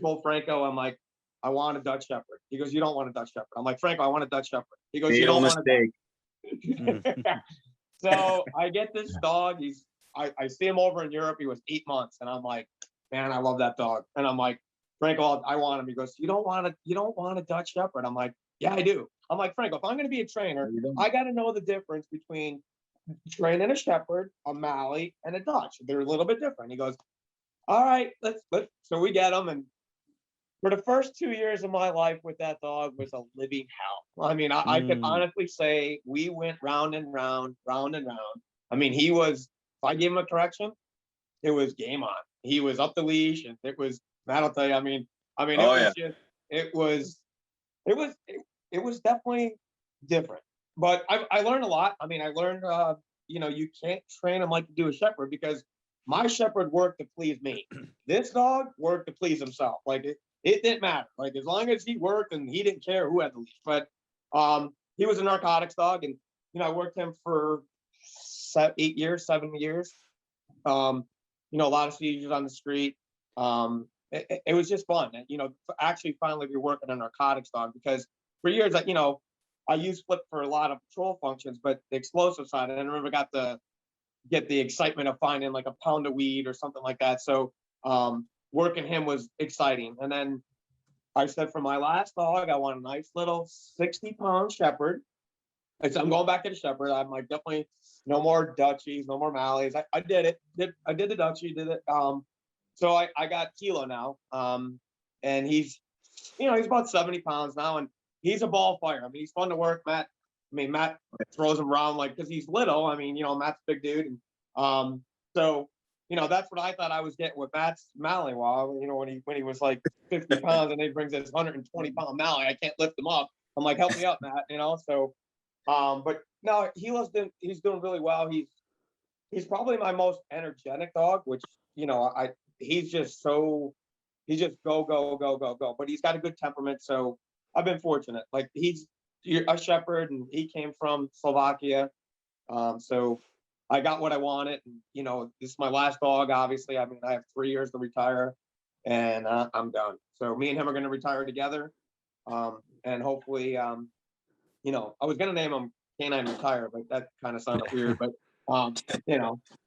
S3: told Franco, I'm like, I want a Dutch Shepherd. He goes, you don't want a Dutch Shepherd. I'm like, Franco, I want a Dutch Shepherd. He goes, you don't want a So I get this dog. I see him over in Europe. He was 8 months, and I'm like, man, I love that dog. And I'm like, Franco, I want him. He goes, you don't want a Dutch Shepherd. I'm like, yeah, I do. I'm like, Franco, if I'm going to be a trainer, I got to know the difference between training a Shepherd, a Mallee, and a Dutch. They're a little bit different. He goes, all right, let's. So we get him, and for the first 2 years of my life with that dog was a living hell. I mean, I can honestly say we went round and round, round and round. I mean, if I gave him a correction, it was game on. He was up the leash, and it was, Matt will tell you, I mean, it was definitely different. But I learned a lot. I mean, I learned, you can't train him like you do a Shepherd, because my Shepherd worked to please me. This dog worked to please himself. Like it didn't matter. Like as long as he worked, and he didn't care who had the leash. But he was a narcotics dog, and I worked him for 7 years. A lot of seizures on the street. It was just fun. Actually finally be working a narcotics dog, because for years, I used Flip for a lot of patrol functions, but the explosive side, I never got to get the excitement of finding like a pound of weed or something like that. So working him was exciting. And then I said, for my last dog, I want a nice little 60-pound Shepherd. I said, I'm going back to the Shepherd. I'm like, definitely no more Dutchies, no more Mallees. I did it. I did the Dutchie, did it. So I got Kilo now. And he's about 70 pounds now, and he's a ball fire. I mean, he's fun to work, Matt. Matt throws him around because he's little. I mean, Matt's a big dude. And so, that's what I thought I was getting with Matt's Mallee. When he was like 50 pounds, and he brings this 120-pound Mallee, I can't lift him up. I'm like, help me up, Matt, So, but no, he's doing really well. He's probably my most energetic dog, which, he's just go, go, go, go, go. But he's got a good temperament. So I've been fortunate. Like he's a Shepherd, and he came from Slovakia. So I got what I wanted. And, this is my last dog, obviously. I mean, I have 3 years to retire, and I'm done. So me and him are going to retire together. And hopefully, I was going to name him K9 Retire, but that kind of sounded weird. But,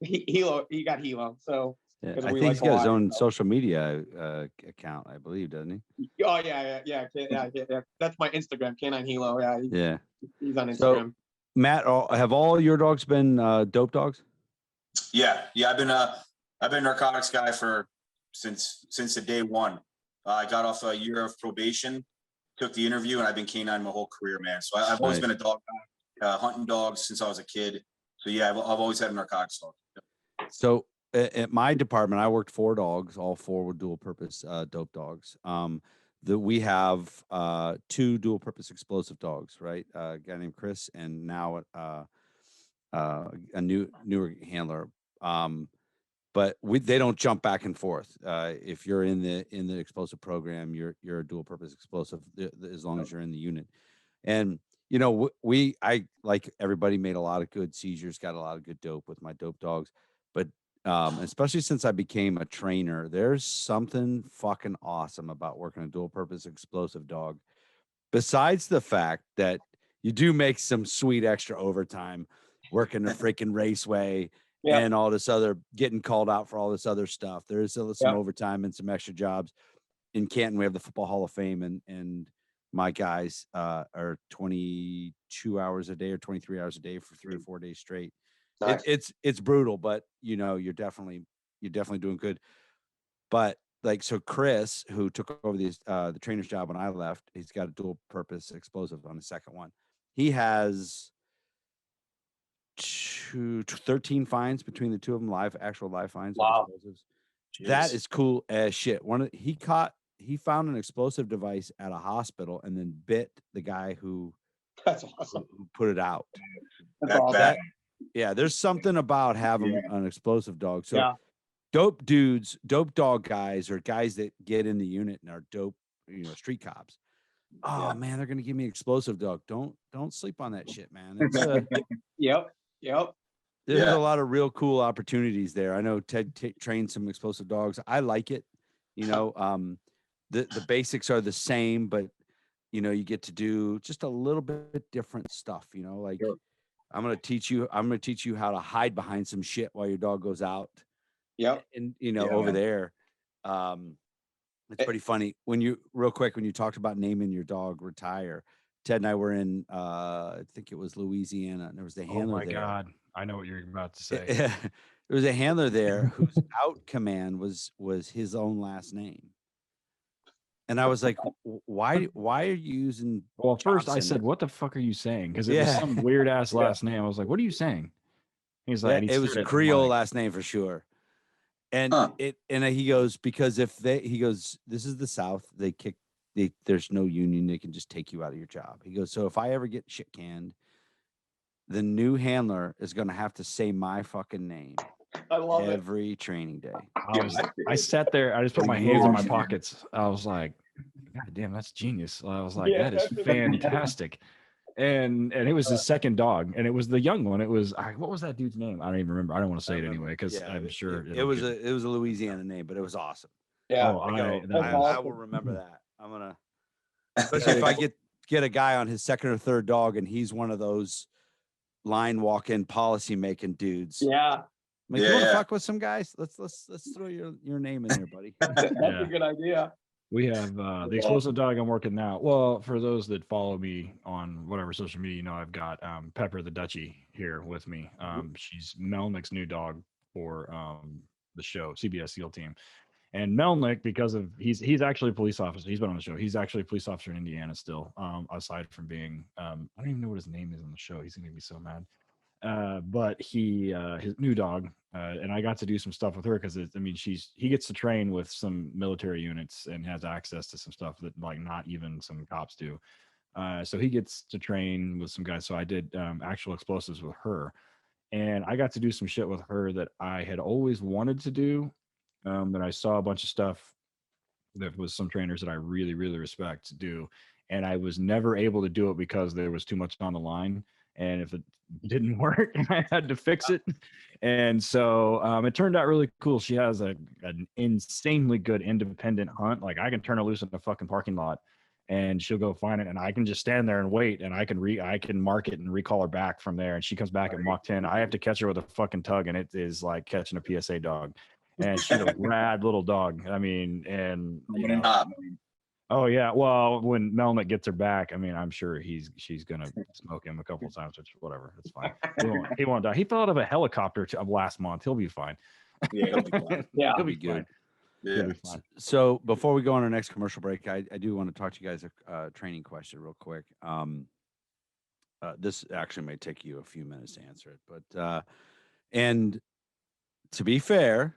S3: he got Hilo. So
S2: yeah, I think he's got his own social media account, I believe, doesn't he?
S3: Oh, yeah. That's my Instagram, K9 Hilo. Yeah. He's on Instagram.
S2: So, Matt, have all your dogs been dope dogs?
S4: Yeah. I've been narcotics guy since the day one. I got off a year of probation, took the interview, and I've been K9 my whole career, man. So I've always been a dog guy, hunting dogs since I was a kid. So yeah, I've always had a narcotics dog.
S2: So at my department, I worked 4 dogs. All 4 were dual purpose dope dogs. We have 2 dual purpose explosive dogs, right? A guy named Chris, and now a newer handler. But they don't jump back and forth. If you're in the explosive program, you're a dual purpose explosive as long as you're in the unit. And I like everybody made a lot of good seizures, got a lot of good dope with my dope dogs, but especially since I became a trainer, there's something fucking awesome about working a dual purpose explosive dog. Besides the fact that you do make some sweet extra overtime working a freaking raceway. Yep. And all this other getting called out for all this other stuff. There's some overtime and some extra jobs. In Canton, we have the Football Hall of Fame, and my guys are 22 hours a day or 23 hours a day for 3 or 4 days straight. Nice. It's brutal, but you're definitely doing good. But so Chris, who took over the trainer's job when I left, he's got a dual purpose explosive on the second one. He has 13 fines between the 2 of them, actual live fines.
S3: Wow.
S2: That is cool as shit. He found an explosive device at a hospital and then bit the guy who put it out.
S3: That's awesome.
S2: Yeah, there's something about having an explosive dog. So dope dog guys, or guys that get in the unit and are dope, street cops. oh man, they're gonna give me explosive dog. Don't sleep on that shit, man. It's
S3: Yep.
S2: there's a lot of real cool opportunities there. I know Ted trained some explosive dogs. I like it. You know, the basics are the same, but you know, you get to do just a little bit different stuff. You know, like
S3: Sure.
S2: I'm gonna teach you how to hide behind some shit while your dog goes out.
S3: Yep.
S2: And you know,
S4: Yeah,
S2: over
S4: man.
S2: there, it's pretty funny when you talked about naming your dog Retire. Ted and I were in I think it was Louisiana, and there was the
S1: Oh
S2: handler
S1: my
S2: there.
S1: God. I know what you're about to say.
S2: There was a handler there whose out command was his own last name. And I was like, why are you using
S1: Well, first I
S2: Johnson?"
S1: said, what the fuck are you saying? Because it was
S2: Yeah.
S1: some weird ass last name. I was like, what are you saying? He's like,
S2: Yeah,
S1: and he
S2: it was a
S1: said,
S2: Creole
S1: like,
S2: last name for sure. And
S4: Huh.
S2: he goes, because he goes, this is the South. There's no union. They can just take you out of your job. He goes, so if I ever get shit canned, the new handler is going to have to say my fucking name
S3: I love it.
S2: every training day.
S1: I sat there, I just put my hands in my pockets. I was like, God damn, that's genius. I was like,
S3: Yeah,
S1: that is fantastic. And it was his second dog, and it was the young one. It was what was that dude's name? I don't even remember. I don't want to say it anyway because
S2: Yeah,
S1: I'm sure
S2: it was a Louisiana name, but it was awesome.
S3: Yeah.
S1: Oh,
S2: I
S3: awesome.
S2: will remember that. I'm gonna, especially if I get a guy on his second or third dog and he's one of those line walk-in policy making dudes.
S3: Yeah.
S2: Like, you want to fuck with some guys? Let's throw your name in there, buddy.
S3: That's a good idea.
S1: We have the explosive dog I'm working now. Well, for those that follow me on whatever social media, you know, I've got Pepper the Dutchie here with me. She's Melnick's new dog for the show, CBS SEAL team. And Melnick, because of he's actually a police officer. He's been on the show. He's actually a police officer in Indiana still. Aside from being, I don't even know what his name is on the show. He's gonna be so mad. But his new dog, and I got to do some stuff with her because he gets to train with some military units and has access to some stuff that like not even some cops do. So he gets to train with some guys. So I did actual explosives with her, and I got to do some shit with her that I had always wanted to do. That I saw a bunch of stuff that was some trainers that I really, really respect do. And I was never able to do it because there was too much on the line. And if it didn't work, I had to fix it. And so it turned out really cool. She has an insanely good independent hunt. Like I can turn her loose in the fucking parking lot and she'll go find it. And I can just stand there and wait. And I can mark it and recall her back from there. And she comes back at Mach 10. I have to catch her with a fucking tug. And it is like catching a PSA dog. And she's a rad little dog. I mean, and you know, oh yeah. Well, when Melnick gets her back, I mean, I'm sure she's gonna smoke him a couple of times, which whatever, it's fine. He won't die. He fell out of a helicopter last month. He'll be fine.
S4: Yeah, he'll be fine.
S3: Yeah.
S2: He'll be good.
S1: Fine.
S4: Yeah.
S1: He'll be fine.
S2: So before we go on our next commercial break, I do want to talk to you guys a training question real quick. This actually may take you a few minutes to answer it, but and to be fair,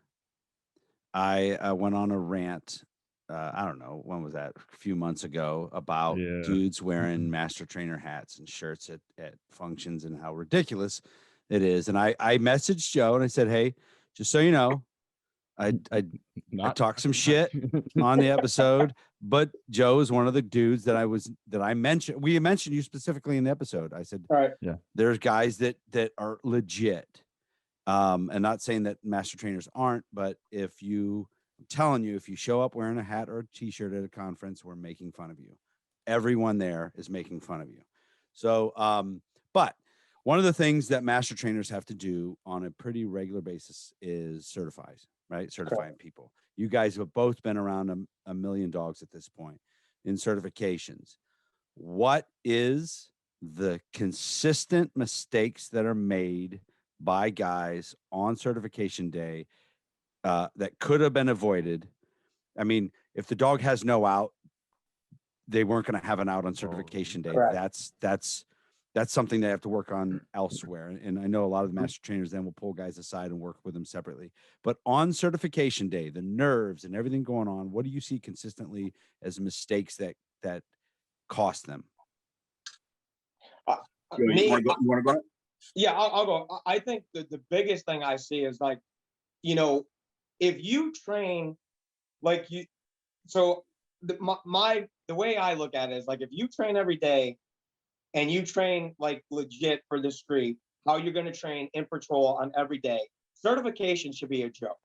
S2: I went on a rant. I don't know when was that, a few months ago, about dudes wearing Master Trainer hats and shirts at functions and how ridiculous it is. And I messaged Joe and I said, hey, just so you know, I talked some shit on the episode, but Joe is one of the dudes that I mentioned. We mentioned you specifically in the episode. I said,
S3: all right,
S2: there's guys that are legit. And not saying that Master Trainers aren't, but I'm telling you, if you show up wearing a hat or a t-shirt at a conference, we're making fun of you. Everyone there is making fun of you. So, but one of the things that Master Trainers have to do on a pretty regular basis is certifying people. You guys have both been around a million dogs at this point in certifications. What is the consistent mistakes that are made by guys on certification day that could have been avoided? I mean, if the dog has no out, they weren't going to have an out on certification day.
S3: Correct.
S2: That's something they have to work on elsewhere. And I know a lot of the Master Trainers then will pull guys aside and work with them separately. But on certification day, the nerves and everything going on, what do you see consistently as mistakes that cost them?
S3: Me,
S4: You want to go?
S3: yeah, I'll go. I think the biggest thing I see is like, if you train like you, so my the way I look at it is like, if you train every day and you train like legit for the street, how you're going to train in patrol on every day, certification should be a joke.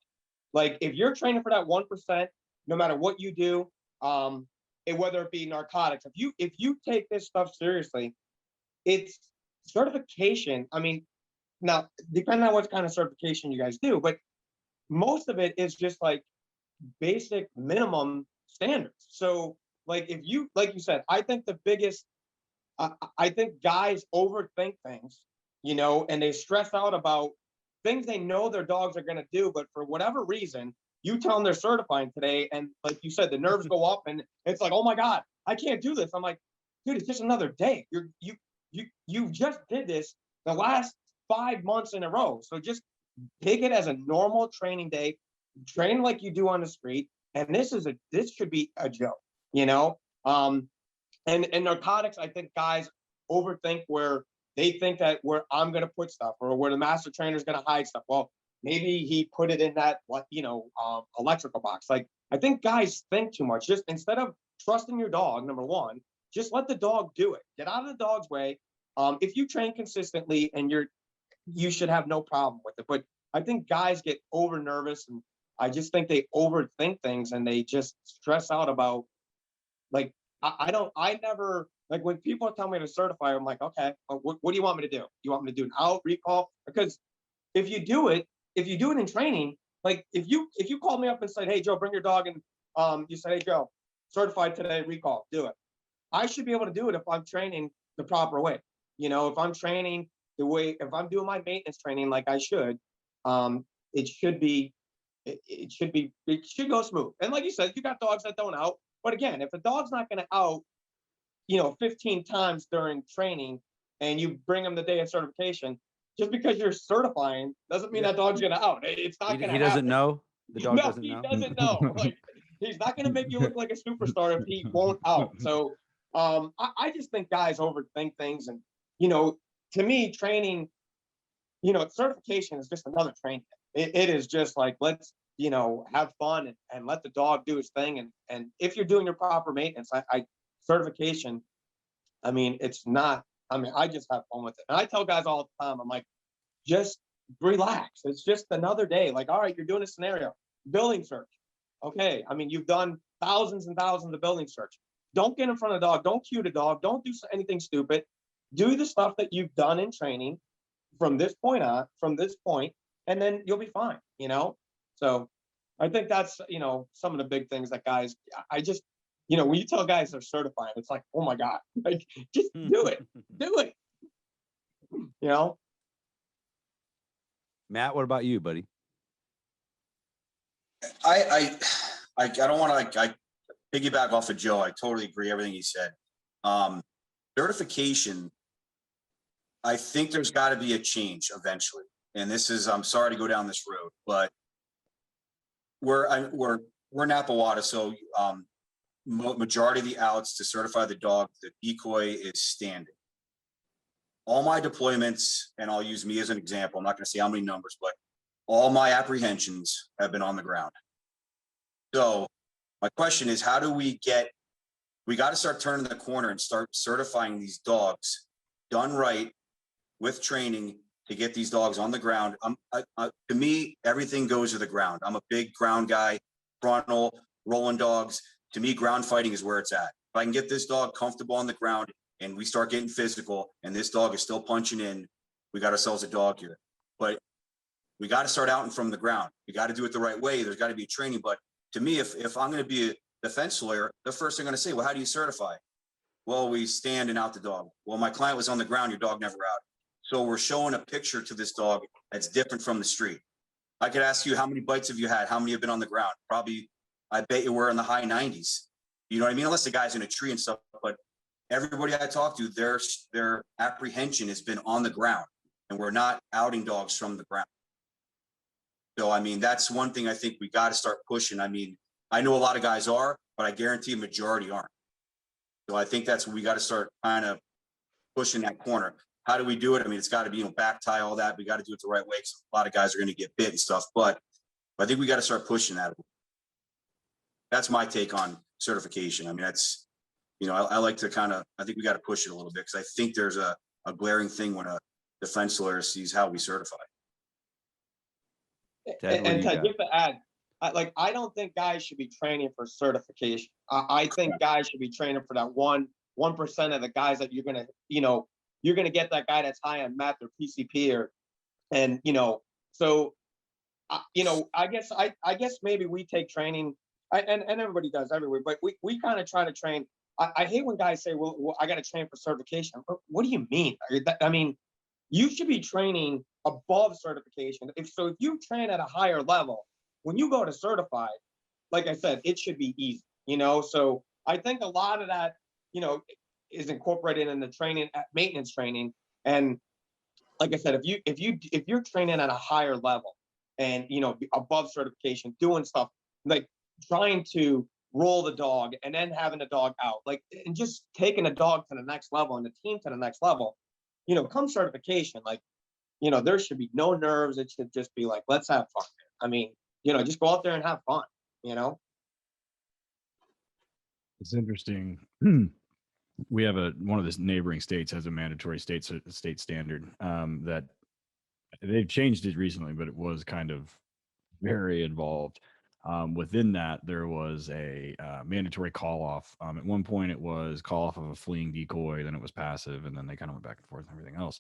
S3: Like if you're training for that 1%, no matter what you do, whether it be narcotics, if you take this stuff seriously, it's certification. I mean, now depending on what kind of certification you guys do, but most of it is just like basic minimum standards. So like if you, like you said, I think the biggest, I think guys overthink things, you know, and they stress out about things they know their dogs are going to do, but for whatever reason, you tell them they're certifying today, and like you said, the nerves go up, and it's like, oh my God, I can't do this. I'm like, dude, it's just another day. You just did this the last 5 months in a row. So just take it as a normal training day, train like you do on the street, and this should be a joke, you know. And narcotics, I think guys overthink where they think that where I'm going to put stuff or where the master trainer is going to hide stuff. Well, maybe he put it in that, you know, electrical box. Like, I think guys think too much. Just instead of trusting your dog, number one, just let the dog do it. Get out of the dog's way. If you train consistently, and you should have no problem with it. But I think guys get over nervous, and I just think they overthink things, and they just stress out about, like, I never, like, when people tell me to certify, I'm like, okay, what do you want me to do? You want me to do an out, recall? Because if you do it in training, like if you called me up and said, hey Joe, bring your dog, and you said, hey Joe, certified today, recall, do it. I should be able to do it if I'm training the proper way. You know, if I'm training the way, if I'm doing my maintenance training like I should, it should go smooth. And like you said, you got dogs that don't out. But again, if a dog's not going to out, you know, 15 times during training, and you bring him the day of certification, just because you're certifying doesn't mean that dog's going to out. It's not going to happen.
S2: He doesn't know. The dog
S3: No,
S2: doesn't
S3: he
S2: know.
S3: doesn't know. Like, he's not going to make you look like a superstar if he won't out. So I just think guys overthink things. And, you know, to me, training, you know, certification is just another training. It is just like, let's, you know, have fun and let the dog do his thing. And if you're doing your proper maintenance, certification, I mean, it's not, I mean, I just have fun with it. And I tell guys all the time, I'm like, just relax. It's just another day. Like, all right, you're doing a scenario, building search. Okay. I mean, you've done thousands and thousands of building search. Don't get in front of the dog. Don't cue the dog. Don't do anything stupid. Do the stuff that you've done in training from this point, and then you'll be fine, you know? So I think that's, you know, some of the big things that guys, I just, you know, when you tell guys they're certified, it's like, oh my God, like, just do it, you know?
S2: Matt, what about you, buddy?
S4: I don't want to, I piggyback off of Joe. I totally agree everything he said. Certification, I think there's got to be a change eventually. And this is, I'm sorry to go down this road, but we're NAPWDA, so majority of the outs to certify the dog, the decoy is standing. All my deployments, and I'll use me as an example, I'm not going to say how many numbers, but all my apprehensions have been on the ground. So my question is, how do we got to start turning the corner and start certifying these dogs done right with training to get these dogs on the ground. To me, everything goes to the ground. I'm a big ground guy, frontal, rolling dogs. To me, ground fighting is where it's at. If I can get this dog comfortable on the ground and we start getting physical and this dog is still punching in, we got ourselves a dog here. But we got to start out and from the ground. We got to do it the right way. There's got to be training. But to me, if I'm going to be a defense lawyer, the first thing I'm going to say, well, how do you certify? Well, we stand and out the dog. Well, my client was on the ground, your dog never out. So we're showing a picture to this dog that's different from the street. I could ask you, how many bites have you had? How many have been on the ground? Probably, I bet you we're in the high 90s. You know what I mean? Unless the guy's in a tree and stuff, but everybody I talk to, their apprehension has been on the ground, and we're not outing dogs from the ground. So, I mean, that's one thing I think we got to start pushing. I mean, I know a lot of guys are, but I guarantee a majority aren't. So I think that's what we got to start kind of pushing that corner. How do we do it? I mean, it's got to be, back tie, all that. We got to do it the right way. So a lot of guys are going to get bit and stuff, but I think we got to start pushing that. That's my take on certification. I mean, you know, I like to I think we got to push it a little bit, because I think there's a glaring thing when a defense lawyer sees how we certify.
S2: Ted,
S3: And to just to add, I don't think guys should be training for certification. I think guys should be training for that 1% of the guys that you're gonna, you're gonna get that guy that's high on meth or PCP so I guess maybe we take training, and everybody does everywhere, but we kind of try to train. I hate when guys say, well, I got to train for certification. What do you mean? I mean, you should be training above certification. If you train at a higher level, when you go to certified, like I said, it should be easy, So I think a lot of that, is incorporated in the training, maintenance training. And like I said, if you're training at a higher level and, above certification, doing stuff like trying to roll the dog and then having the dog out, and just taking a dog to the next level and the team to the next level, come certification, there should be no nerves. It should just be like, let's have fun. I mean, just go out there and have fun,
S1: It's interesting. We have one of the neighboring states has a mandatory state standard that they've changed it recently, but it was kind of very involved. Within that, there was a mandatory call off. At one point, it was call off of a fleeing decoy, then it was passive, and then they kind of went back and forth and everything else.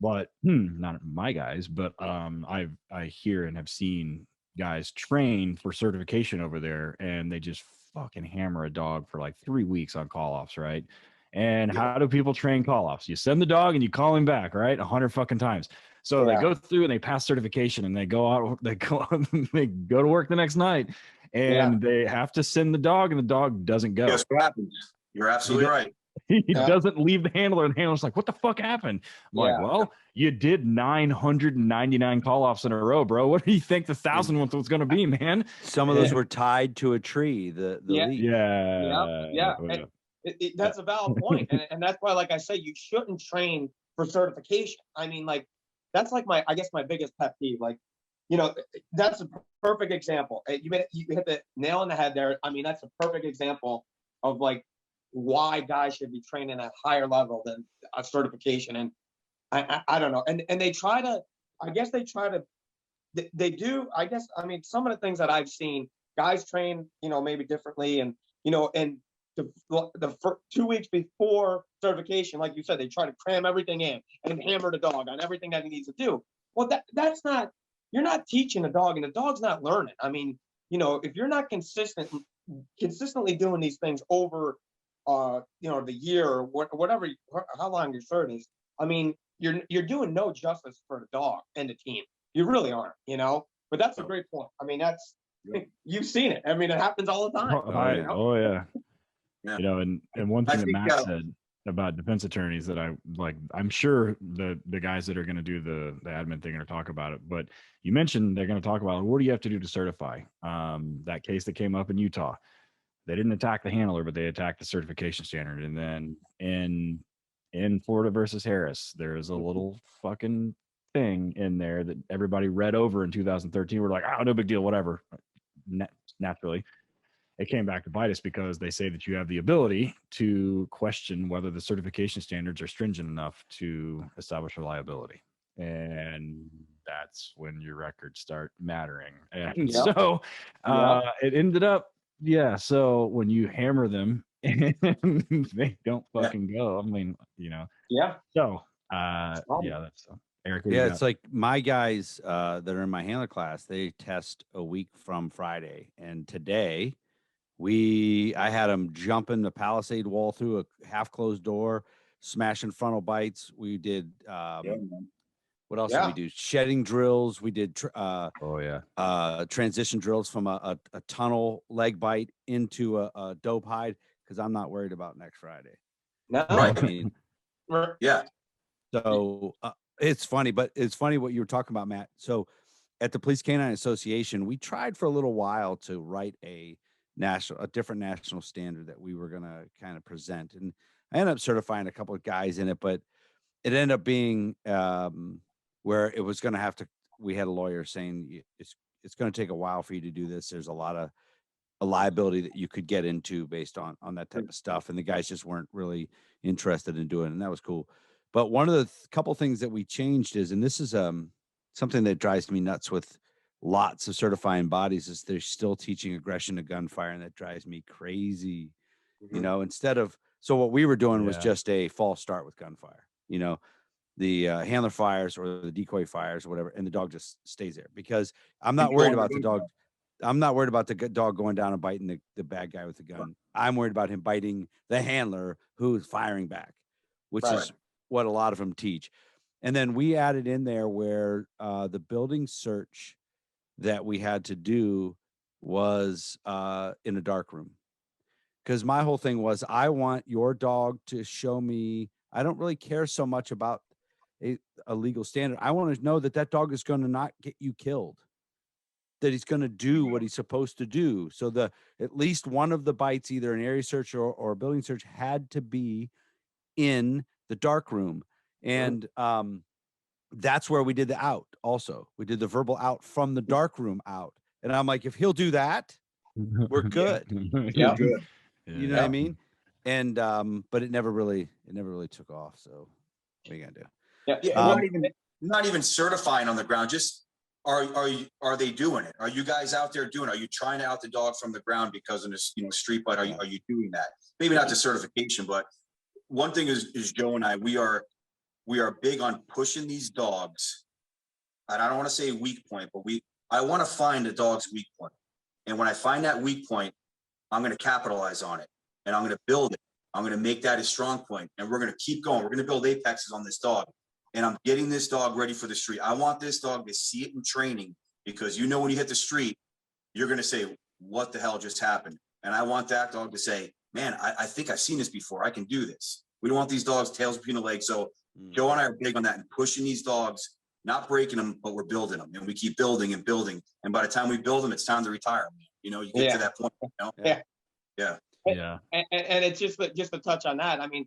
S1: But not my guys, but I hear and have seen guys train for certification over there, and they just fucking hammer a dog for like 3 weeks on call offs, right? And how do people train call offs? You send the dog and you call him back, right? 100 fucking times. So they go through and they pass certification and they go out, they go to work the next night, and they have to send the dog, and the dog doesn't go.
S4: Guess what happens? You're absolutely right.
S1: He doesn't leave the handler, and the handler's like, what the fuck happened? I'm like, well, you did 999 call-offs in a row, bro. What do you think the 1,000th was going to be, man?
S2: Some of those were tied to a tree, the leaf.
S3: That's a valid point. And that's why, like I say, you shouldn't train for certification. I mean, that's like my biggest pet peeve. That's a perfect example. You hit the nail on the head there. I mean, that's a perfect example of why guys should be training at higher level than a certification. And I don't know. And they try to, they do, some of the things that I've seen, guys train, maybe differently. And, and the 2 weeks before certification, like you said, they try to cram everything in and hammer the dog on everything that he needs to do. Well, that's not, you're not teaching a dog, and the dog's not learning. I mean, if you're not consistently doing these things over, the year or whatever, how long your cert is, I mean, you're doing no justice for the dog and the team. You really aren't, But that's a great point. I mean, you've seen it. I mean, it happens all the time.
S1: Oh yeah. And one thing that Matt said about defense attorneys that I'm sure the guys that are going to do the admin thing are going to talk about it, but you mentioned they're going to talk about what do you have to do to certify. That case that came up in Utah, they didn't attack the handler, but they attacked the certification standard. And then in Florida versus Harris, there's a little fucking thing in there that everybody read over in 2013. We're like, oh, no big deal, whatever. Naturally, it came back to bite us because they say that you have the ability to question whether the certification standards are stringent enough to establish reliability. And that's when your records start mattering. And so it ended up, so when you hammer them and they don't fucking go, I mean, So, that's Eric.
S2: It's like my guys that are in my handler class, they test a week from Friday. And today I had them jumping the Palisade wall through a half closed door, smashing frontal bites. We did, what else did we do? Shedding drills. We did transition drills from a tunnel leg bite into a dope hide, because I'm not worried about next Friday.
S3: No.
S2: Right. I mean,
S3: So
S2: it's funny, but it's funny what you were talking about, Matt. So at the Police Canine Association, we tried for a little while to write a different national standard that we were going to kind of present. And I ended up certifying a couple of guys in it, but it ended up being where it was going to we had a lawyer saying it's going to take a while for you to do this. There's a lot of a liability that you could get into based on that type of stuff. And the guys just weren't really interested in doing it. And that was cool. But one of the couple things that we changed is, and this is something that drives me nuts with lots of certifying bodies, is they're still teaching aggression to gunfire. And that drives me crazy, you know, instead of, so what we were doing was just a false start with gunfire, you know, the handler fires or the decoy fires or whatever. And the dog just stays there because I'm not worried about the dog. I'm not worried about the dog going down and biting the bad guy with the gun. I'm worried about him biting the handler who's firing back, which is what a lot of them teach. And then we added in there where the building search that we had to do was in a dark room. Because my whole thing was, I want your dog to show me, I don't really care so much about a legal standard. I want to know that that dog is going to not get you killed, that he's going to do what he's supposed to do. So at least one of the bites, either an area search or a building search, had to be in the dark room. And that's where we did the out also. We did the verbal out from the dark room out. And I'm like, if he'll do that, we're good.
S3: Yeah.
S2: You know what I mean? And but it never really took off. So what are you gonna do?
S4: Not even certifying on the ground. Just are they doing it? Are you guys out there doing it? Are you trying to out the dog from the ground because of this, street bite? Are you doing that? Maybe not the certification, but one thing is Joe and I, we are big on pushing these dogs. And I don't want to say weak point, but I want to find the dog's weak point. And when I find that weak point, I'm going to capitalize on it and I'm going to build it. I'm going to make that a strong point, and we're going to keep going. We're going to build apexes on this dog, and I'm getting this dog ready for the street. I want this dog to see it in training, because when you hit the street, you're going to say, what the hell just happened? And I want that dog to say, man, I think I've seen this before. I can do this. We don't want these dogs tails between the legs. So Joe and I are big on that and pushing these dogs, not breaking them, but we're building them, and we keep building and building. And by the time we build them, it's time to retire. You get to that point.
S3: Yeah. And it's just to touch on that. I mean,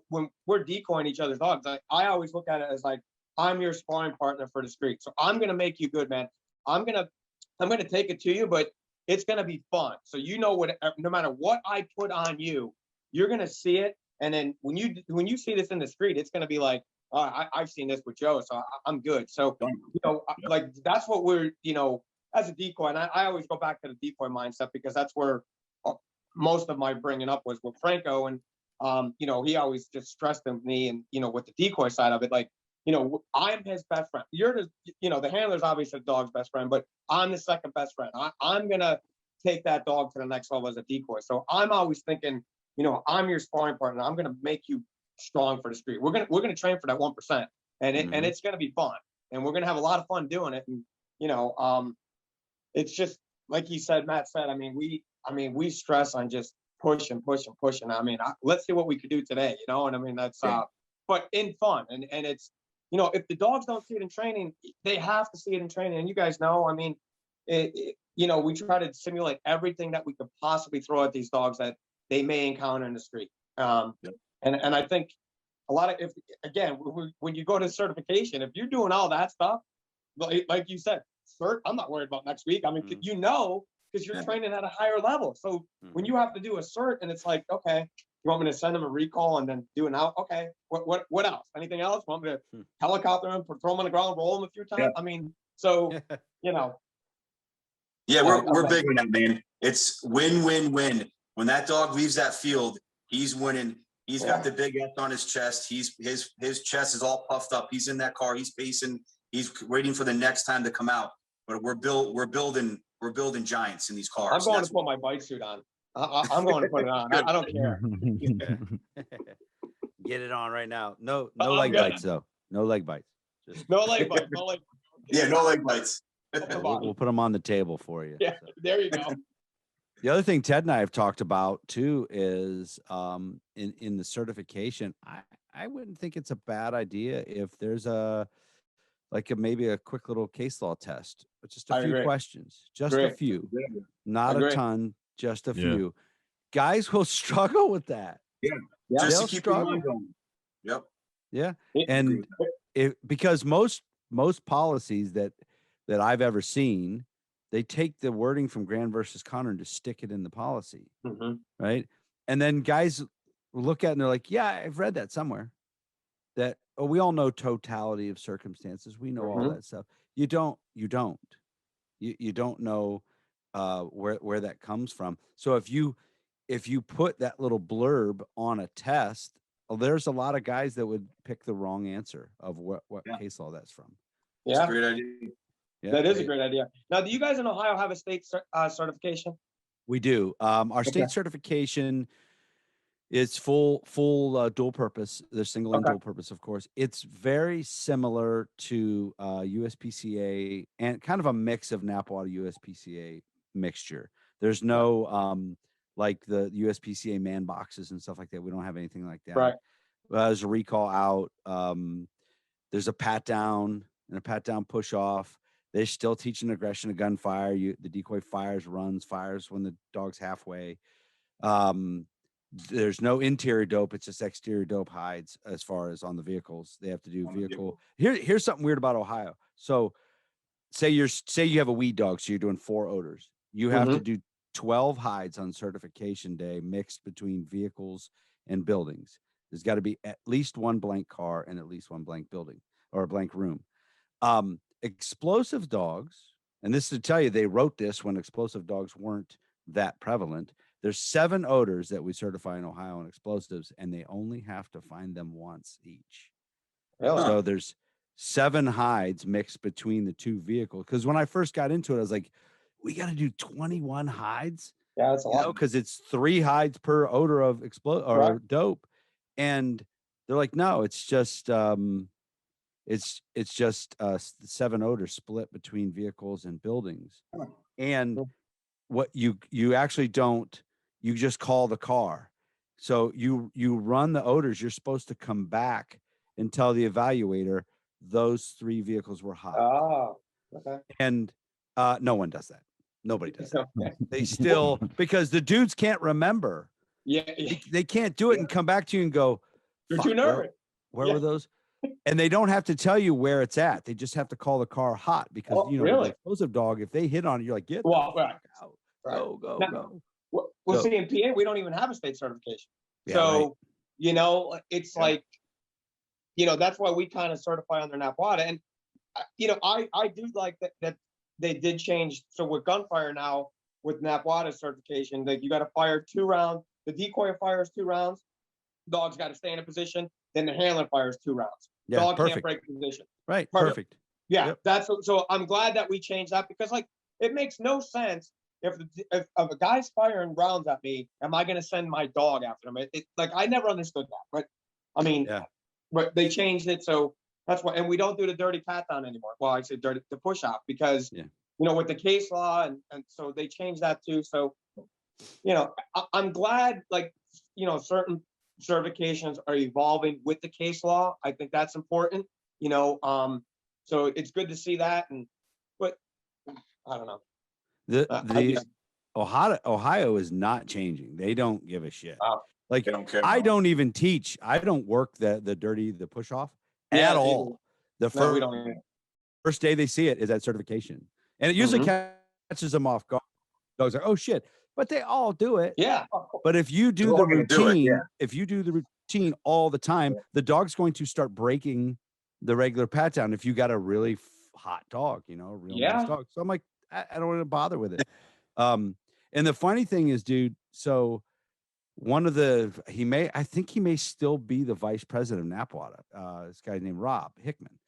S3: when we're decoying each other's dogs, I always look at it as like, I'm your sparring partner for the street. So I'm going to make you good, man. I'm going to take it to you, but it's going to be fun. So no matter what I put on you, you're going to see it. And then when you see this in the street, it's going to be like, I've seen this with Joe, so I'm good. So, like, that's what we're, as a decoy. And I always go back to the decoy mindset, because that's where most of my bringing up was with Franco. And, he always just stressed to me, and, with the decoy side of it, like, I'm his best friend. You're the handler's obviously the dog's best friend, but I'm the second best friend. I'm going to take that dog to the next level as a decoy. So I'm always thinking, I'm your sparring partner. I'm going to make you strong for the street. We're going to train for that 1%, and it's going to be fun, and we're going to have a lot of fun doing it. And, it's just like Matt said, I mean, we stress on just pushing. I mean, let's see what we could do today, and I mean, that's, but in fun. And it's, if the dogs don't see it in training, they have to see it in training. And you guys know, I mean, we try to simulate everything that we could possibly throw at these dogs that they may encounter in the street. And I think a lot of, when you go to certification, if you're doing all that stuff, like you said, cert, I'm not worried about next week. I mean, because you're training at a higher level. So when you have to do a cert, and it's like, okay, you want me to send them a recall and then do an out? Okay, what else? Anything else? Want me to helicopter them, throw them on the ground, roll them a few times? Yeah. I mean, so Yeah,
S4: we're big on that, man. It's win. When that dog leaves that field, he's winning. He's got the big S on his chest. His chest is all puffed up. He's in that car. He's pacing. He's waiting for the next time to come out. But we're building giants in these cars.
S3: I'm going to put my bike suit on. I'm going to put it on. I don't care.
S2: Get it on right now. No leg bites though. No leg bites.
S3: No leg bites.
S4: Yeah, no leg bites.
S2: We'll put them on the table for you.
S3: Yeah, so. There you go.
S2: The other thing Ted and I have talked about too is in the certification, I wouldn't think it's a bad idea if there's maybe a quick little case law test, but just a few questions, just a few, not a ton, just a few. Guys will struggle with that.
S4: Yeah. Just to keep your mind going. Yep.
S2: Yeah. And because most policies that I've ever seen, they take the wording from Grand versus Connor and just stick it in the policy,
S3: Mhm.
S2: right? And then guys look at it and they're like, yeah, I've read that somewhere. That we all know totality of circumstances. We know all
S3: Mhm.
S2: that stuff. You don't know where that comes from. So if you put that little blurb on a test, there's a lot of guys that would pick the wrong answer of what
S4: Yeah.
S2: case law that's from.
S4: It's a
S3: Yeah,
S4: great idea.
S2: Yeah,
S3: that is a great idea. Now, do you guys in Ohio have a state certification?
S2: we do. Our state
S3: Okay.
S2: certification is full dual purpose. There's single and
S3: Okay.
S2: dual purpose, of course. It's very similar to USPCA and kind of a mix of NAPWDA USPCA mixture. There's no like the USPCA man boxes and stuff like that. We don't have anything like that.
S3: Right.
S2: There's a recall out. There's a pat down and a pat down push off. They're still teaching aggression to gunfire. The decoy fires, runs, fires when the dog's halfway. There's no interior dope. It's just exterior dope hides as far as on the vehicles. They have to do vehicle. Here's something weird about Ohio. So say you have a weed dog, so you're doing 4 odors. You have to do 12 hides on certification day mixed between vehicles and buildings. There's got to be at least one blank car and at least one blank building or a blank room. Explosive dogs, and this is to tell you, they wrote this when explosive dogs weren't that prevalent. There's 7 odors that we certify in Ohio on explosives, and they only have to find them once each.
S3: Really?
S2: So there's 7 hides mixed between the 2 vehicles. Because when I first got into it, I was like, we got to do 21 hides,
S3: Yeah, that's a lot.
S2: because it's 3 hides per odor of dope. And they're like, no, it's just it's just 7 odors split between vehicles and buildings. And what you actually don't, you just call the car. So you run the odors. You're supposed to come back and tell the evaluator those 3 vehicles were hot.
S3: Oh, okay.
S2: And no one does that. Nobody does that.
S3: Okay.
S2: They still, because the dudes can't remember.
S3: Yeah,
S2: They can't do it and come back to you and go,
S3: you're
S2: "Fuck,
S3: too nervous.
S2: Where
S3: Yeah.
S2: were those?" And they don't have to tell you where it's at. They just have to call the car hot because
S3: Oh,
S2: with
S3: really?
S2: the explosive dog, if they hit on it, you're like, get
S3: Well,
S2: the
S3: right.
S2: fuck out.
S3: Right.
S2: Go,
S3: Now,
S2: go.
S3: Well,
S2: So-
S3: see, in PA, we don't even have a state certification.
S2: Yeah,
S3: So, it's like, that's why we kind of certify under NAPWDA. And, I do like that they did change. So with gunfire now, with NAPWDA certification, that you got to fire 2 rounds. The decoy fires 2 rounds. Dog's got to stay in a position. Then the handler fires 2 rounds.
S2: Yeah,
S3: Dog
S2: perfect.
S3: can't break position.
S2: Right.
S3: Perfect.
S2: Perfect.
S3: Yeah,
S2: Yep.
S3: so I'm glad that we changed that, because it makes no sense if a guy's firing rounds at me, am I going to send my dog after him? I never understood that, but I mean,
S2: Yeah.
S3: but they changed it, so that's why, and we don't do the dirty pat down anymore. Well, I say the push off, because with the case law, and so they changed that too. So I'm glad certain certifications are evolving with the case law. I think that's important. So it's good to see that, but I don't know.
S2: Ohio is not changing. They don't give a shit.
S3: Wow.
S2: Like,
S4: They don't care.
S2: I don't even teach. I don't work the push off
S3: Yeah,
S2: at all. The
S3: No, we don't even.
S2: first day they see it is at certification, and it usually catches them off guard. Dogs are, oh shit, but they all do it.
S3: Yeah.
S2: But if you do
S4: They're
S2: the
S4: all gonna do it,
S2: routine,
S4: yeah.
S2: if you do the routine all the time, the dog's going to start breaking the regular pat down. If you got a really hot dog, a real nice dog. So I'm like, I don't want to bother with it. And the funny thing is, dude, so I think he may still be the vice president of NAPWDA. This guy named Rob Hickman.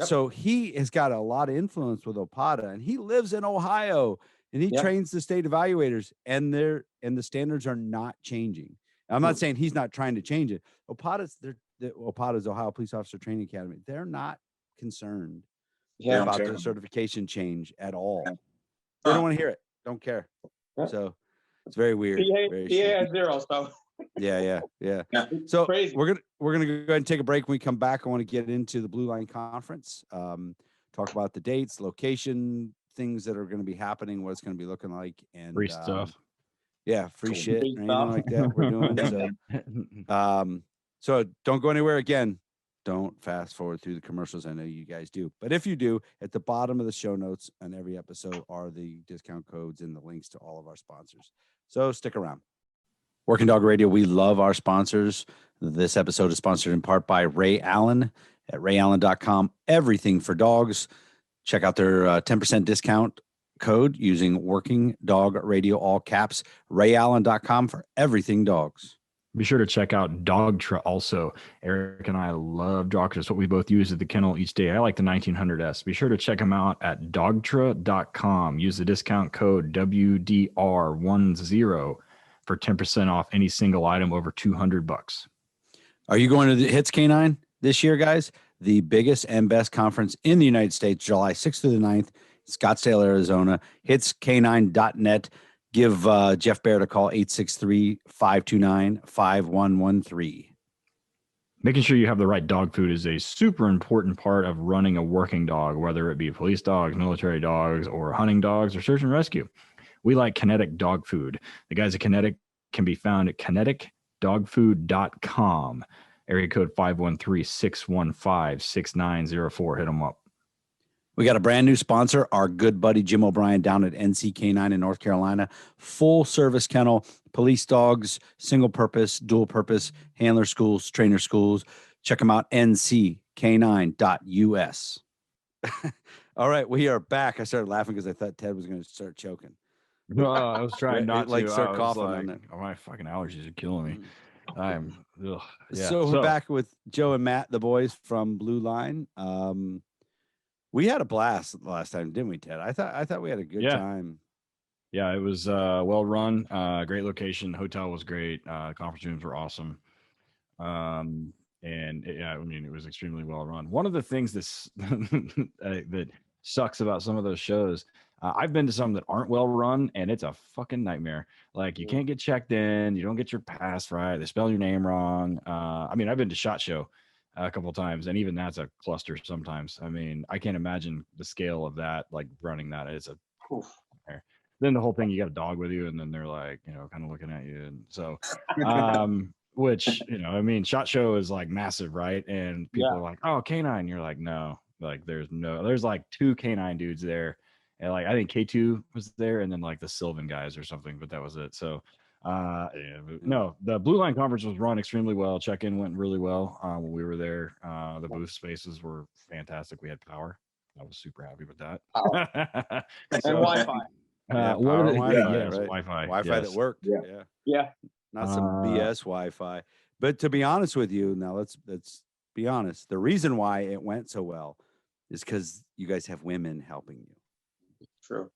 S2: So he has got a lot of influence with OPADA, and he lives in Ohio, and he trains the state evaluators, and the standards are not changing. I'm not saying he's not trying to change it. OPADA's Ohio Police Officer Training Academy. They're not concerned about the certification change at all. They don't want to hear it. Don't care. So it's very weird.
S3: PA 0. So
S2: yeah. So
S3: crazy.
S2: we're gonna go ahead and take a break. When we come back, I want to get into the Blueline Conference. Talk about the dates, location, things that are going to be happening, what it's going to be looking like, and
S1: Free stuff.
S2: Yeah, free shit
S3: Free
S2: or anything
S3: stuff.
S2: like that we're doing. So don't go anywhere again. don't fast forward through the commercials. I know you guys do, but if you do, at the bottom of the show notes on every episode are the discount codes and the links to all of our sponsors. So stick around. Working Dog Radio, we love our sponsors. This episode is sponsored in part by Ray Allen at rayallen.com. Everything for dogs. Check out their 10% discount code using Working Dog Radio, all caps, rayallen.com for everything dogs.
S1: Be sure to check out Dogtra also. Eric and I love Dogtra. It's what we both use at the kennel each day. I like the 1900S. Be sure to check them out at dogtra.com. Use the discount code WDR10 for 10% off any single item over $200.
S2: Are you going to the Hits K9 this year, guys? The biggest and best conference in the United States, July 6th through the 9th, Scottsdale, Arizona. HitsK9.net. Give Jeff Baird a call, 863-529-5113.
S1: Making sure you have the right dog food is a super important part of running a working dog, whether it be police dogs, military dogs, or hunting dogs, or search and rescue. We like Kinetic Dog Food. The guys at Kinetic can be found at kineticdogfood.com. Area code 513-615-6904. Hit them up.
S2: We got a brand new sponsor, our good buddy Jim O'Brien down at NC-K9 in North Carolina. Full service kennel, police dogs, single purpose, dual purpose, handler schools, trainer schools. Check them out, nck9.us. All right, we are back. I started laughing because I thought Ted was going to start choking.
S1: I was trying not
S2: like
S1: to.
S2: start coughing
S1: like,
S2: on it.
S1: Oh, my fucking allergies are killing me. I'm ugh. Yeah.
S2: So we're back with Joe and Matt, the boys from Blueline. We had a blast last time, didn't we, Ted? I thought we had a good time.
S1: Yeah, it was well run, great location. Hotel was great. Conference rooms were awesome. And I mean, it was extremely well run. One of the things that's that sucks about some of those shows, I've been to some that aren't well run, and it's a fucking nightmare. Like, you can't get checked in, you don't get your pass right, they spell your name wrong. I mean, I've been to SHOT Show a couple of times, and even that's a cluster sometimes. I mean, I can't imagine the scale of that, like running that. It's a then the whole thing, you got a dog with you, and then they're like, kind of looking at you, and so which, I mean, SHOT Show is like massive, right? And people are like, oh, K9. You're like, no, like there's like two K9 dudes there, and like I think K2 was there, and then like the Sylvan guys or something, but that was it. So no, the Blueline Conference was run extremely well. Check-in went really well when we were there. The booth spaces were fantastic. We had power. I was super happy with that.
S3: And Wi-Fi.
S2: Wi-Fi that worked.
S3: Yeah.
S2: Not some BS Wi-Fi. But to be honest with you, now let's be honest. The reason why it went so well is because you guys have women helping you.
S3: True.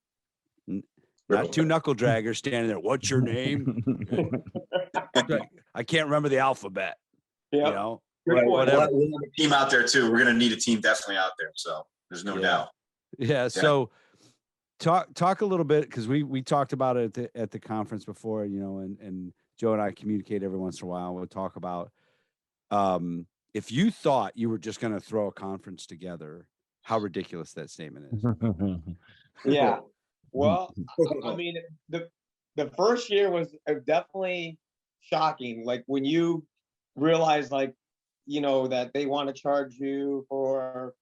S2: Not two knuckle draggers standing there. What's your name? I can't remember the alphabet.
S3: Yeah.
S2: Whatever.
S4: We'll have a team out there too. We're going to need a team definitely out there. So there's no doubt.
S2: Yeah. So talk a little bit, because we talked about it at the conference before, and Joe and I communicate every once in a while. We'll talk about if you thought you were just going to throw a conference together, how ridiculous that statement is.
S3: Yeah. Well, I mean, the first year was definitely shocking. Like when you realize, like, that they want to charge you for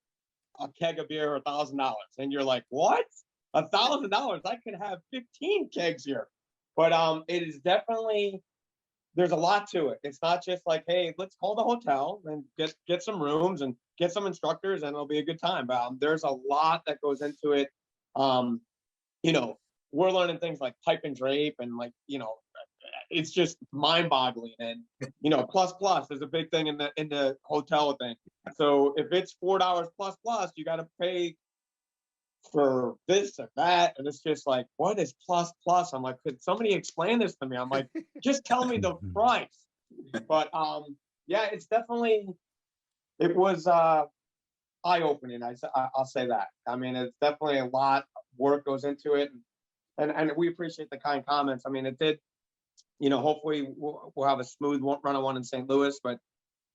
S3: a keg of beer $1,000, and you're like, what? $1,000? I could have 15 kegs here. But it is definitely, there's a lot to it. It's not just like, hey, let's call the hotel and get some rooms and get some instructors, and it'll be a good time. But there's a lot that goes into it. We're learning things like pipe and drape, and like, it's just mind-boggling. And plus is a big thing in the hotel thing. So if it's $4 plus, you got to pay for this or that, and it's just like, what is plus? I'm like, could somebody explain this to me? I'm like, just tell me the price. But it's definitely, it was eye-opening. I'll say that. I mean, it's definitely a lot of work goes into it, and we appreciate the kind comments. I mean, it did, hopefully we'll have a smooth run of one in St. Louis, but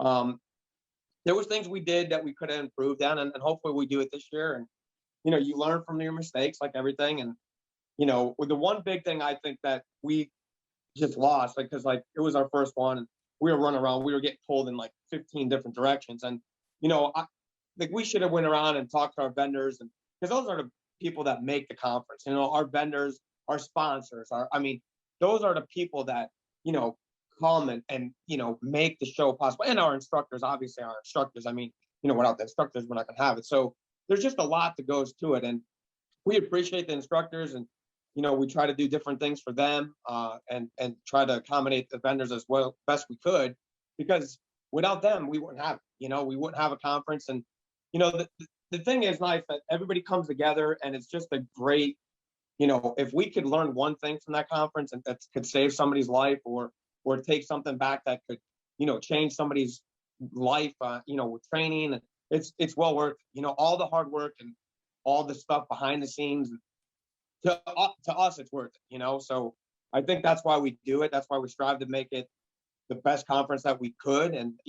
S3: there was things we did that we could have improved on, and hopefully we do it this year. And you learn from your mistakes, like everything. And with the one big thing I think that we just lost, because like it was our first one, and we were running around, we were getting pulled in like 15 different directions, and like we should have went around and talked to our vendors, and because those are the people that make the conference. Our vendors, our sponsors, those are the people that come and make the show possible, and our instructors, obviously our instructors. Without the instructors, we're not going to have it. So there's just a lot that goes to it, and we appreciate the instructors, and we try to do different things for them, and try to accommodate the vendors as well best we could, because without them we wouldn't have it. We wouldn't have a conference. And the thing is nice that everybody comes together, and it's just a great, if we could learn one thing from that conference and that could save somebody's life, or take something back that could change somebody's life, with training, it's well worth all the hard work and all the stuff behind the scenes. To us, it's worth it. So I think that's why we do it. That's why we strive to make it the best conference that we could. And